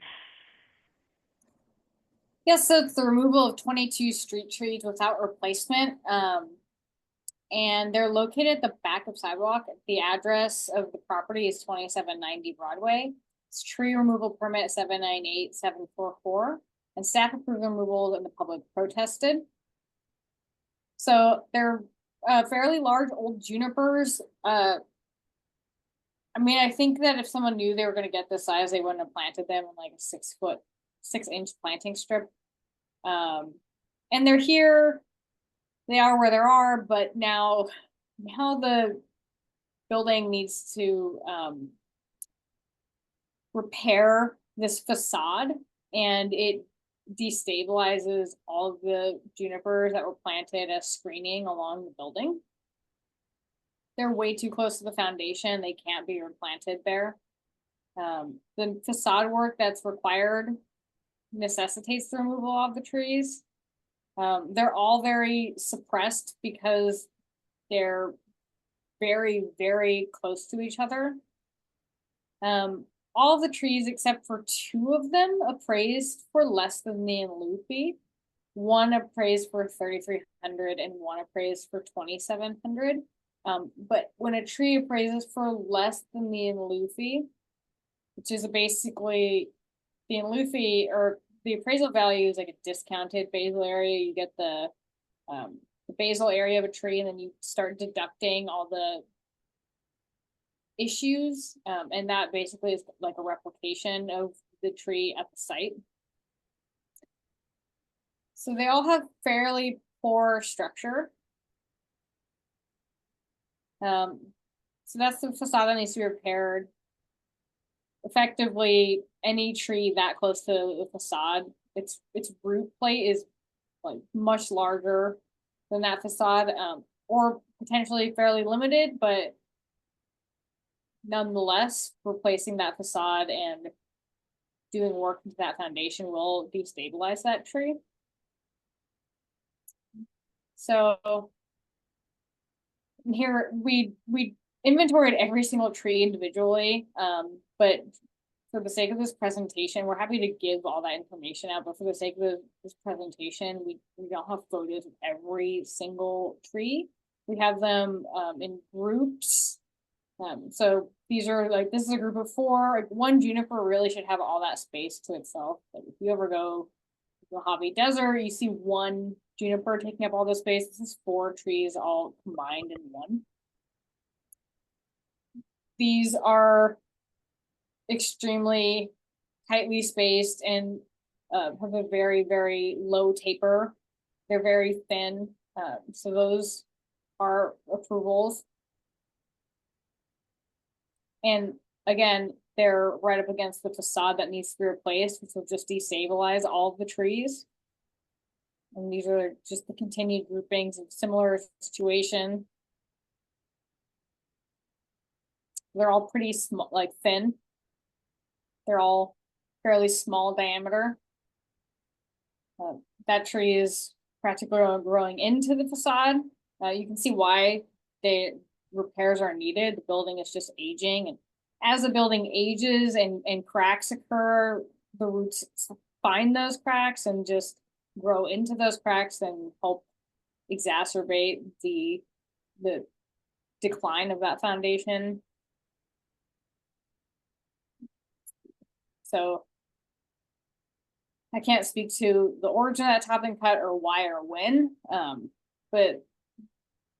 Yes, so it's the removal of 22 street trees without replacement. And they're located at the back of sidewalk. The address of the property is 2790 Broadway. It's tree removal permit 798744. And staff approved the removal and the public protested. So they're fairly large old junipers. I mean, I think that if someone knew they were going to get this size, they wouldn't have planted them in like a 6-inch planting strip. And they're here. They are where they are, but now the building needs to repair this facade, and it destabilizes all of the junipers that were planted as screening along the building. They're way too close to the foundation. They can't be replanted there. The facade work that's required necessitates the removal of the trees. They're all very suppressed because they're very, very close to each other. All of the trees except for 2 of them appraised for less than the in lieu fee. One appraised for $3,300 and one appraised for $2,700. But when a tree appraises for less than the in lieu fee, which is basically the in lieu fee, or the appraisal value is like a discounted basal area. You get the basal area of a tree, and then you start deducting all the issues, and that basically is like a replication of the tree at the site. So they all have fairly poor structure. So that's the facade that needs to be repaired. Effectively, any tree that close to the facade, its root plate is like much larger than that facade, or potentially fairly limited, but nonetheless, replacing that facade and doing work into that foundation will destabilize that tree. So here we inventoried every single tree individually, but for the sake of this presentation, we're happy to give all that information out, but for the sake of this presentation, we don't have photos of every single tree. We have them in groups. So these are like, this is a group of 4. Like, one juniper really should have all that space to itself. Like, if you ever go to the Mojave Desert, you see one juniper taking up all the space. This is 4 trees all combined in one. These are extremely tightly spaced and have a very, very low taper. They're very thin. So those are approvals. And again, they're right up against the facade that needs to be replaced, which will just destabilize all of the trees. And these are just the continued groupings of similar situation. They're all pretty small, like thin. They're all fairly small diameter. That tree is practically growing into the facade. You can see why repairs are needed. The building is just aging, and as the building ages and cracks occur, the roots find those cracks and just grow into those cracks and help exacerbate the decline of that foundation. So I can't speak to the origin of that topping cut or why or when, but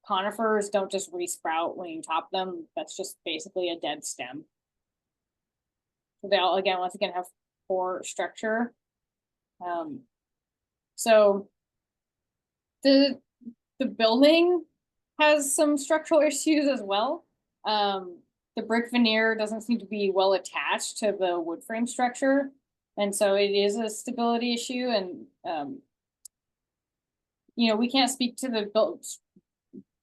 conifers don't just resprout when you top them. That's just basically a dead stem. So they all, again, once again, have poor structure. So the building has some structural issues as well. The brick veneer doesn't seem to be well attached to the wood frame structure. And so it is a stability issue. And, you know, we can't speak to the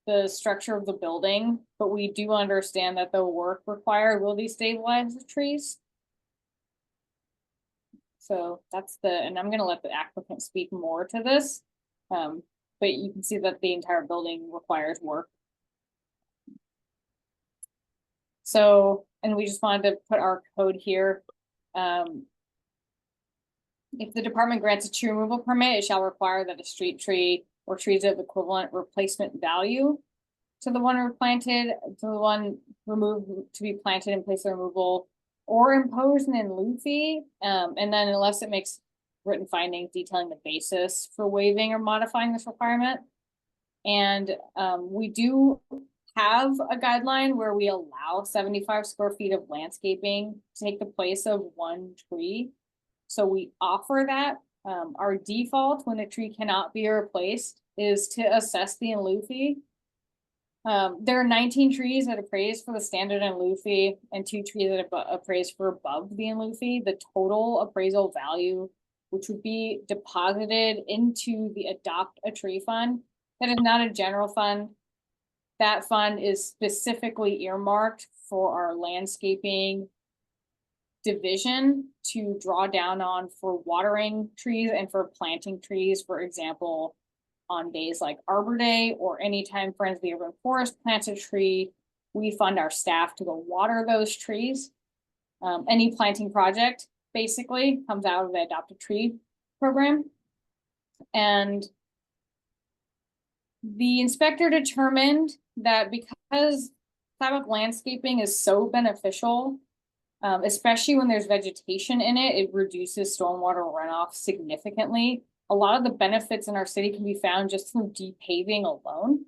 the structure of the building, but we do understand that the work required will destabilize the trees. So that's and I'm gonna let the applicant speak more to this. But you can see that the entire building requires work. So, and we just wanted to put our code here. If the department grants a tree removal permit, it shall require that a street tree or trees of equivalent replacement value to the one replanted, to the one removed to be planted in place of removal, or impose an in lieu fee. And then unless it makes written findings detailing the basis for waiving or modifying this requirement. And we do have a guideline where we allow 75 square feet of landscaping to take the place of one tree. So we offer that. Our default when a tree cannot be replaced is to assess the in lieu fee. There are 19 trees that appraised for the standard in lieu fee and 2 trees that appraised for above the in lieu fee. The total appraisal value, which would be deposited into the Adopt a Tree fund, that is not a general fund. That fund is specifically earmarked for our landscaping division to draw down on for watering trees and for planting trees. For example, on days like Arbor Day or anytime Friends of the Urban Forest plants a tree, we fund our staff to go water those trees. Any planting project basically comes out of the Adopt a Tree program. And the inspector determined that because sidewalk landscaping is so beneficial, especially when there's vegetation in it, it reduces stormwater runoff significantly. A lot of the benefits in our city can be found just through depaving alone.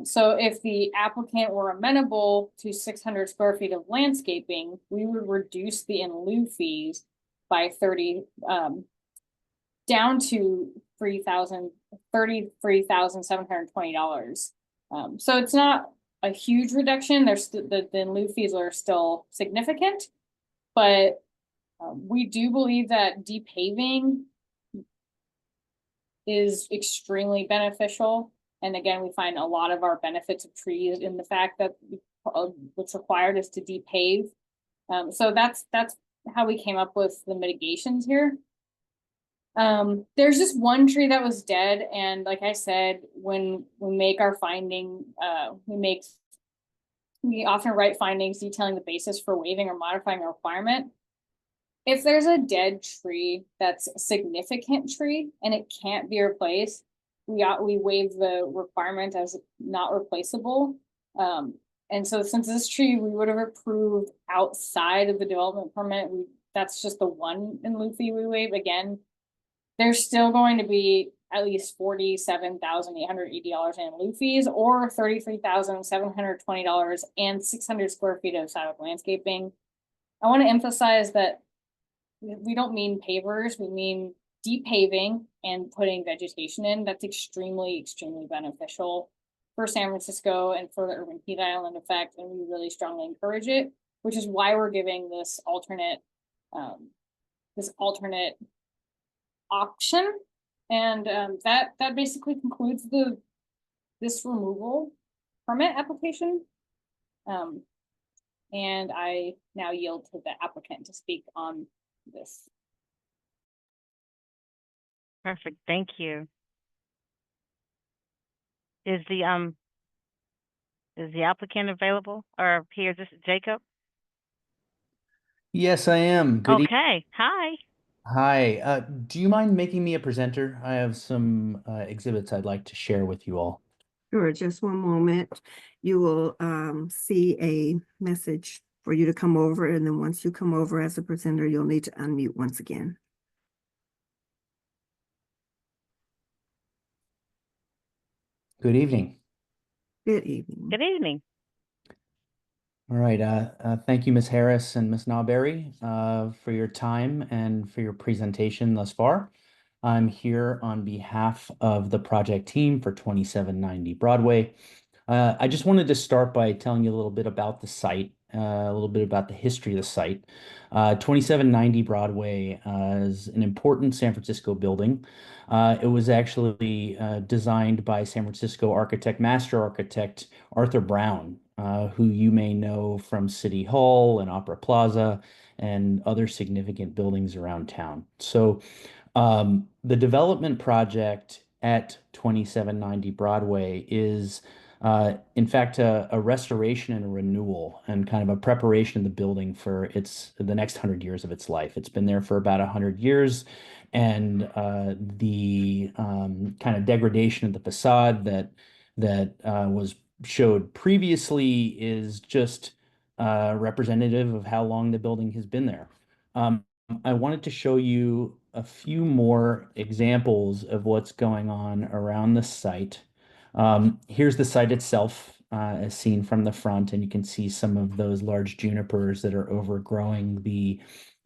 So if the applicant were amenable to 600 square feet of landscaping, we would reduce the in lieu fees by 30, down to $33,720. So it's not a huge reduction. There's the in lieu fees are still significant, but we do believe that depaving is extremely beneficial. And again, we find a lot of our benefits of trees in the fact that what's required is to depave. So that's how we came up with the mitigations here. There's just one tree that was dead, and like I said, when we make our finding, we often write findings detailing the basis for waiving or modifying a requirement. If there's a dead tree that's a significant tree and it can't be replaced, we waive the requirement as not replaceable. And so since this tree we would have approved outside of the development permit, that's just the one in lieu fee we waive. Again, there's still going to be at least $47,880 in lieu fees or $33,720 and 600 square feet of sidewalk landscaping. I want to emphasize that we don't mean pavers, we mean depaving and putting vegetation in. That's extremely, extremely beneficial for San Francisco and for the urban heat island effect, and we really strongly encourage it, which is why we're giving this alternate option. And that basically concludes this removal permit application. And I now yield to the applicant to speak on this. Perfect, thank you. Is the applicant available or here? This is Jacob. Yes, I am. Good evening. Okay, hi. Hi. Do you mind making me a presenter? I have some exhibits I'd like to share with you all. Sure, just one moment. You will see a message for you to come over, and then once you come over as a presenter, you'll need to unmute once again. Good evening. Good evening. Good evening. All right. Thank you, Ms. Harris and Ms. Nawberry, for your time and for your presentation thus far. I'm here on behalf of the project team for 2790 Broadway. I just wanted to start by telling you a little bit about the site. a little bit about the history of the site. 2790 Broadway is an important San Francisco building. It was actually designed by San Francisco master architect Arthur Brown, who you may know from City Hall and Opera Plaza and other significant buildings around town. So the development project at 2790 Broadway is, in fact, a restoration and a renewal and kind of a preparation of the building for the next 100 years of its life. It's been there for about 100 years, and the kind of degradation of the facade that was showed previously is just representative of how long the building has been there. I wanted to show you a few more examples of what's going on around the site. Here's the site itself, as seen from the front, and you can see some of those large junipers that are overgrowing the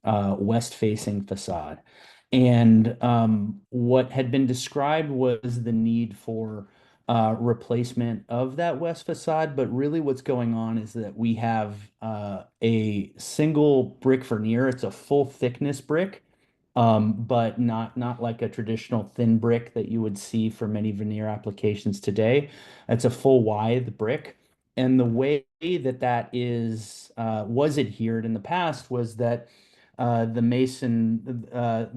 west-facing facade. And what had been described was the need for replacement of that west facade, but really what's going on is that we have a single brick veneer. It's a full thickness brick, but not like a traditional thin brick that you would see for many veneer applications today. It's a full wide brick. And the way that that was adhered in the past was that the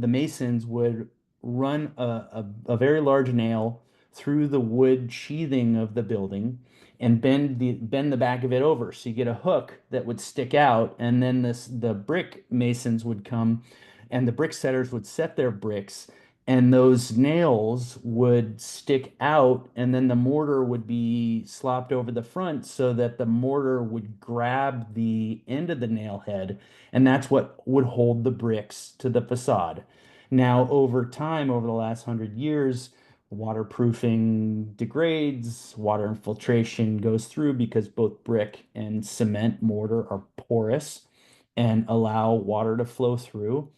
masons would run a very large nail through the wood sheathing of the building and bend the back of it over. So you get a hook that would stick out, and then the brick masons would come and the brick setters would set their bricks, and those nails would stick out, and then the mortar would be slopped over the front so that the mortar would grab the end of the nail head, and that's what would hold the bricks to the facade. Now, over time, over the last 100 years, waterproofing degrades, water infiltration goes through because both brick and cement mortar are porous and allow water to flow through.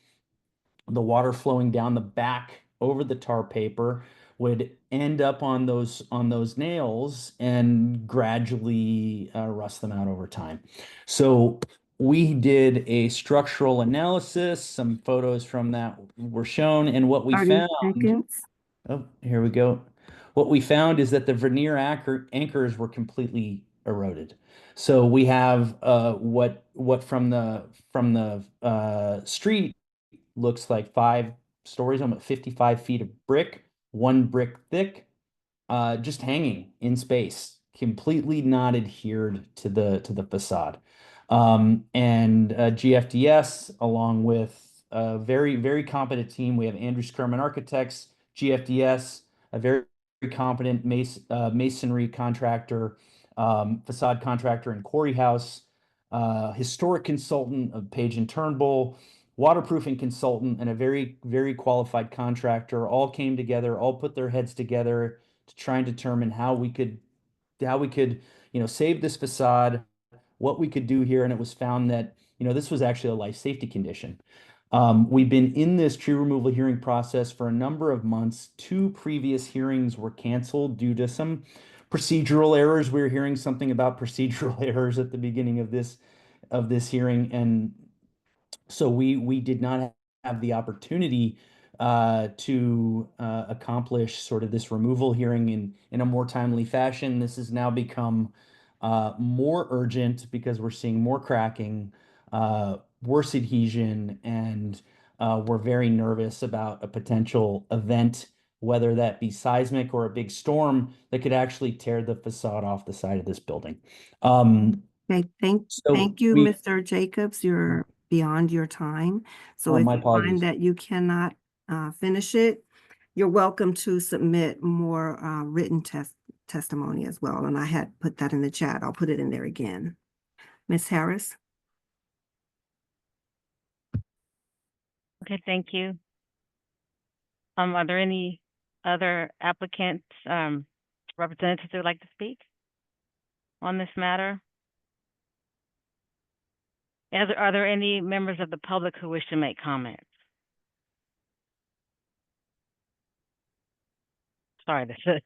The water flowing down the back over the tar paper would end up on those nails and gradually rust them out over time. So we did a structural analysis. Some photos from that were shown, and what we 30 found. seconds. Oh, here we go. What we found is that the veneer anchors were completely eroded. So we have what from the street looks like 5 stories, almost 55 feet of brick, 1 brick thick, just hanging in space, completely not adhered to the facade. And GFDS, along with a very, very competent team, we have Andrew Skerman Architects, GFDS, a very, very competent masonry contractor, facade contractor in Quarry House, historic consultant of Page and Turnbull, waterproofing consultant, and a very, very qualified contractor all came together, all put their heads together to try and determine how we could, save this facade, what we could do here. And it was found that, this was actually a life safety condition. We've been in this tree removal hearing process for a number of months. 2 previous hearings were canceled due to some procedural errors. We were hearing something about procedural errors at the beginning of this hearing, and so we did not have the opportunity to accomplish sort of this removal hearing in a more timely fashion. This has now become more urgent because we're seeing more cracking, worse adhesion, and we're very nervous about a potential event, whether that be seismic or a big storm that could actually tear the facade off the side of this building. Okay, So thank you, we- Mr. Jacobs. You're beyond your time. So Oh, if my you apologies. find that you cannot finish it, you're welcome to submit more written testimony as well. And I had put that in the chat. I'll put it in there again. Ms. Harris? Okay, thank you. Are there any other applicants, representatives who would like to speak on this matter? Are there any members of the public who wish to make comments? Sorry, this is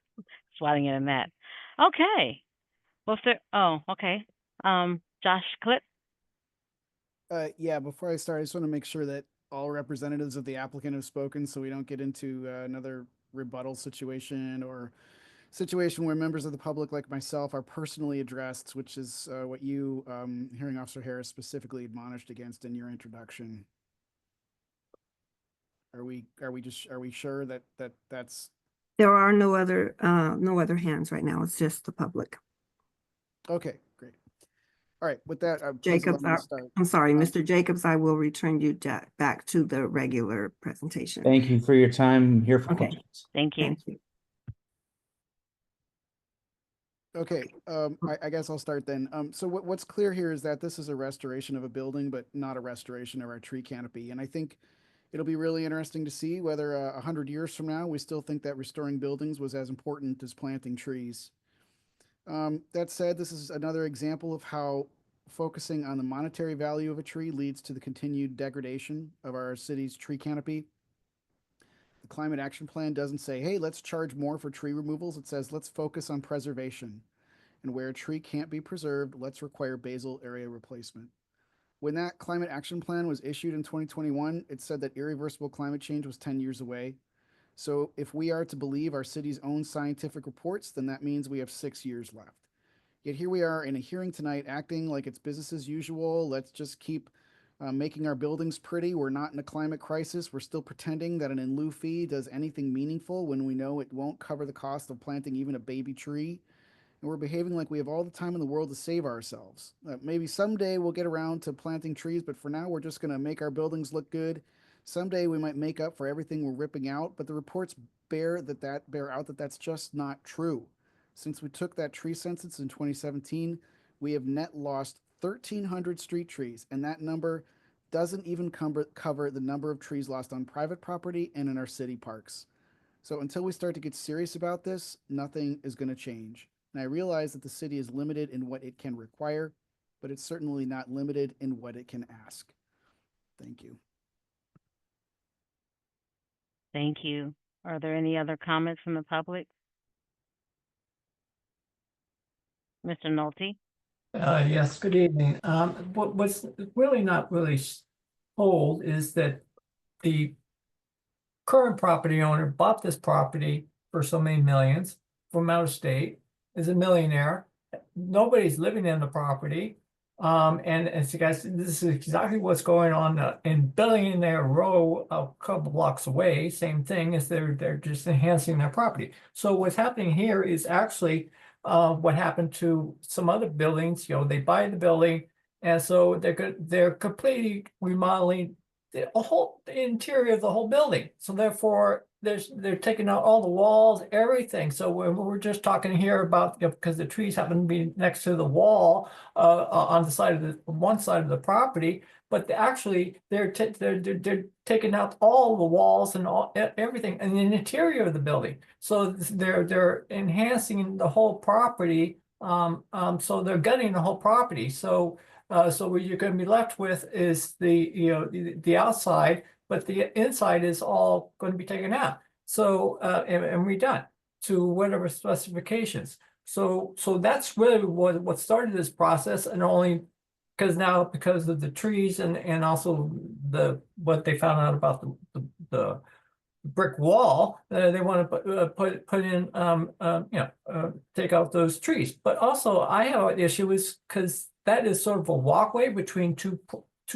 sliding in and that. Okay. Well, okay. Josh Clip, Yeah, before I start, I just want to make sure that all representatives of the applicant have spoken, so we don't get into another rebuttal situation or situation where members of the public like myself are personally addressed, which is what you, Hearing Officer Harris, specifically admonished against in your introduction. Are we sure that that's There are no other hands right now. It's just the public. okay? Great. All right. With that, please Jacobs, allow me to start. I'm sorry, Mr. Jacobs, I will return you back to the regular presentation. Thank you for your time. I'm here for Okay. questions. Thank you. Thank you. Okay, I guess I'll start then. So what's clear here is that this is a restoration of a building, but not a restoration of our tree canopy. And I think it'll be really interesting to see whether 100 years from now, we still think that restoring buildings was as important as planting trees. That said, this is another example of how focusing on the monetary value of a tree leads to the continued degradation of our city's tree canopy. The Climate Action Plan doesn't say, hey, let's charge more for tree removals. It says, let's focus on preservation. And where a tree can't be preserved, let's require basal area replacement. When that Climate Action Plan was issued in 2021, it said that irreversible climate change was 10 years away. So if we are to believe our city's own scientific reports, then that means we have 6 years left. Yet here we are in a hearing tonight acting like it's business as usual. Let's just keep making our buildings pretty. We're not in a climate crisis. We're still pretending that an in lieu fee does anything meaningful when we know it won't cover the cost of planting even a baby tree. And we're behaving like we have all the time in the world to save ourselves. Maybe someday we'll get around to planting trees, but for now we're just going to make our buildings look good. Someday we might make up for everything we're ripping out, but the reports bear out that that's just not true. Since we took that tree census in 2017, we have net lost 1,300 street trees, and that number doesn't even cover the number of trees lost on private property and in our city parks. So until we start to get serious about this, nothing is going to change. And I realize that the city is limited in what it can require, but it's certainly not limited in what it can ask. Thank you. Thank you. Are there any other comments from the public? Mr. Nolte? Yes, good evening. What's really not told is that the current property owner bought this property for so many millions from out of state, is a millionaire. Nobody's living in the property. And as you guys, this is exactly what's going on in Billionaire Row, a couple blocks away. Same thing as they're just enhancing their property. So what's happening here is actually what happened to some other buildings. You know, they buy the building, and so they're completely remodeling the interior of the whole building. So therefore, they're taking out all the walls, everything. So we're just talking here about, you know, because the trees happen to be next to the wall on the side of one side of the property, but actually they're taking out all the walls and everything in the interior of the building. So they're enhancing the whole property. So they're gutting the whole property. So what you're going to be left with is the outside, but the inside is all going to be taken out. So and redone to whatever specifications. So that's really what started this process, and only because of the trees and also what they found out about the brick wall, they want to put in take out those trees. But also I have an issue is because that is sort of a walkway between two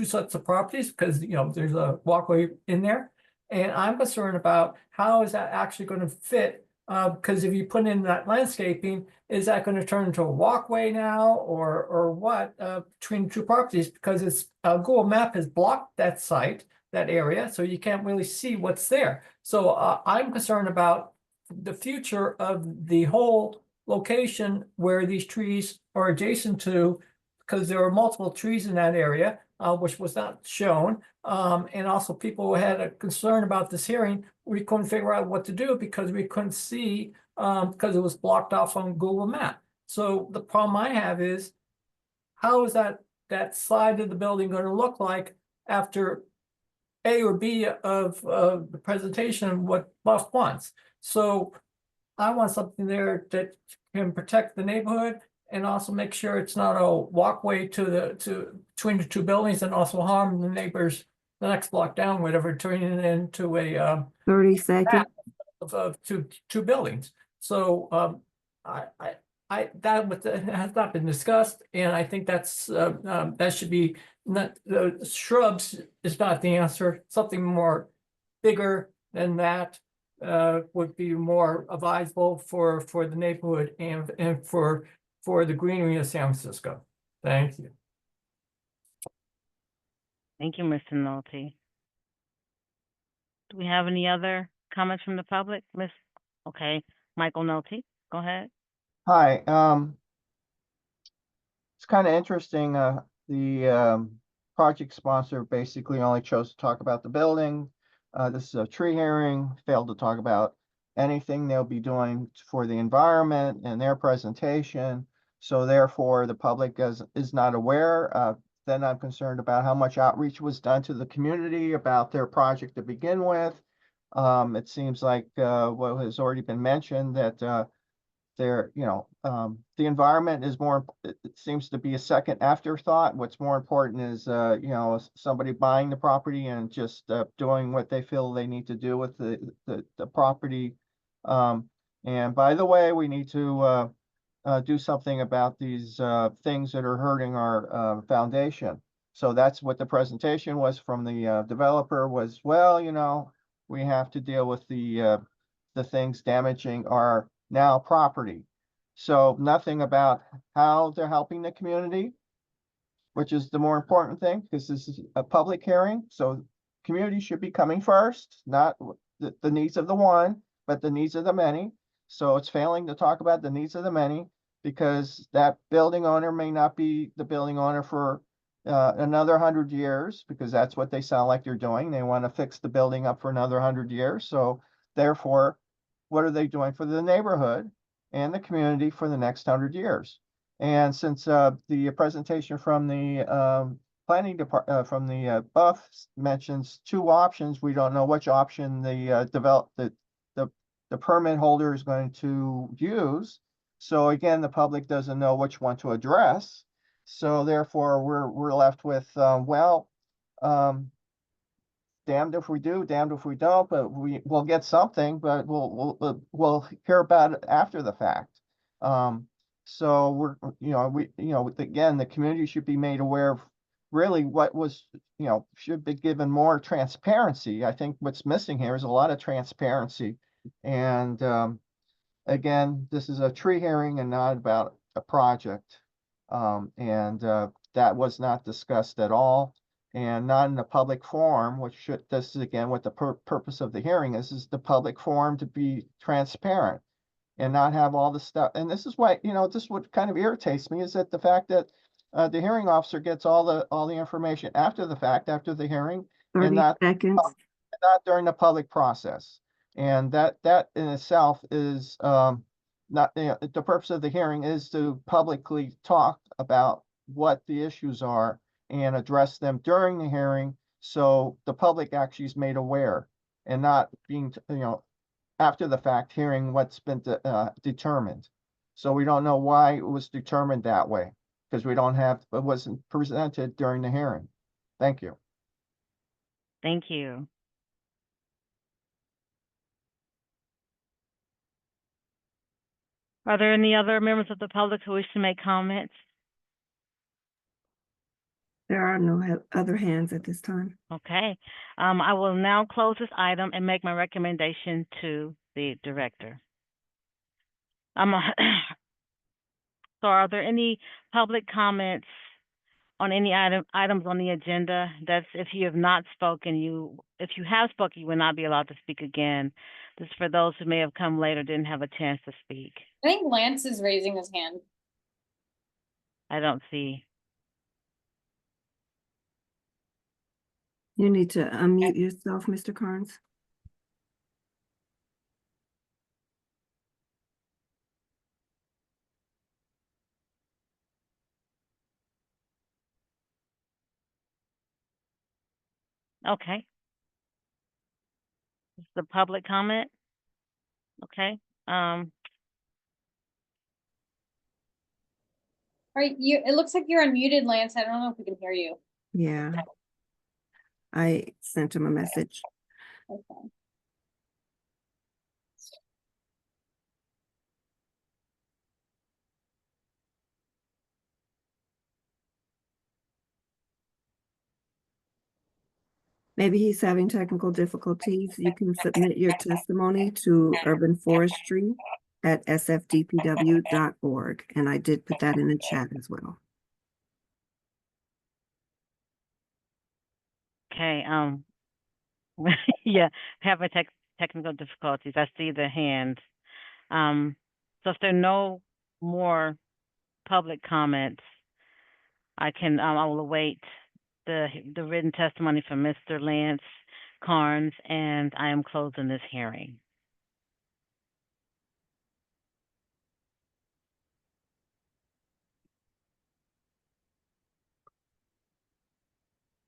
sets of properties, because there's a walkway in there, and I'm concerned about how is that actually going to fit, because if you put in that landscaping, is that going to turn into a walkway now or what between two properties, because it's Google Map has blocked that site, that area, so you can't really see what's there. So I'm concerned about the future of the whole location where these trees are adjacent to, because there are multiple trees in that area, which was not shown. And also people had a concern about this hearing. We couldn't figure out what to do because we couldn't see, because it was blocked off on Google Map. So the problem I have is, how is that side of the building going to look like after A or B of the presentation of what Buff wants? So I want something there that can protect the neighborhood and also make sure it's not a walkway to between the two buildings and also harm the neighbors the next block down, whatever, turning it into a 30 seconds. of two buildings. So that has not been discussed, and I think that's that should be not the shrubs is not the answer. Something more bigger than that would be more advisable for the neighborhood and for the greenery of San Francisco. Thank you. Thank you, Mr. Nolte. Do we have any other comments from the public? Okay, Michael Nolte, go ahead. Hi, it's kind of interesting, the project sponsor basically only chose to talk about the building. This is a tree hearing, failed to talk about anything they'll be doing for the environment and their presentation. So therefore, the public is not aware. Then I'm concerned about how much outreach was done to the community about their project to begin with. It seems like what has already been mentioned, that the environment is more, it seems to be a second afterthought. What's more important is, somebody buying the property and just doing what they feel they need to do with the property. And by the way, we need to do something about these things that are hurting our foundation. So that's what the presentation was from the developer was, well, we have to deal with the things damaging our now property. So nothing about how they're helping the community, which is the more important thing, because this is a public hearing. So community should be coming first, not the needs of the one, but the needs of the many. So it's failing to talk about the needs of the many, because that building owner may not be the building owner for another 100 years, because that's what they sound like they're doing. They want to fix the building up for another 100 years. So therefore, what are they doing for the neighborhood and the community for the next 100 years? And since the presentation from the planning department, from the Buff mentions two options, we don't know which option the permit holder is going to use. So again, the public doesn't know which one to address. So therefore, we're left with damned if we do, damned if we don't, but we'll get something, but we'll hear about it after the fact. So again, the community should be made aware of really what was, should be given more transparency. I think what's missing here is a lot of transparency. And again, this is a tree hearing and not about a project. That was not discussed at all, and not in a public forum, this is again what the purpose of the hearing is the public forum to be transparent and not have all the stuff. And this is why, this is what kind of irritates me, is that the fact that the hearing officer gets all the information after the fact, after the hearing, 30 and not during the public process. And that in itself is not, the purpose of the hearing is to publicly talk about what the issues are and address them during the hearing, so the public actually is made aware, and not being, after the fact, hearing what's been determined. So we don't know why it was determined that way, because it wasn't presented during the hearing. Thank you. Thank you. Are there any other members of the public who wish to make comments? There are no other hands at this time. Okay, I will now close this item and make my recommendation to the director. So are there any public comments on any items on the agenda? That's if you have not spoken, if you have spoken, you will not be allowed to speak again. This is for those who may have come later, didn't have a chance to speak. I think Lance is raising his hand. I don't see. You need to unmute yourself, Mr. Carnes. Okay. This is the public comment. Okay. right, it looks like you're unmuted, Lance. I don't know if we can hear you. Yeah. I sent him a message. Okay. Maybe he's having technical difficulties. You can submit your testimony to urbanforestry@sfdpw.org. And I did put that in the chat as well. Okay, yeah, having technical difficulties. I see the hand. So if there are no more public comments, I will await the written testimony from Mr. Lance Carnes, and I am closing this hearing.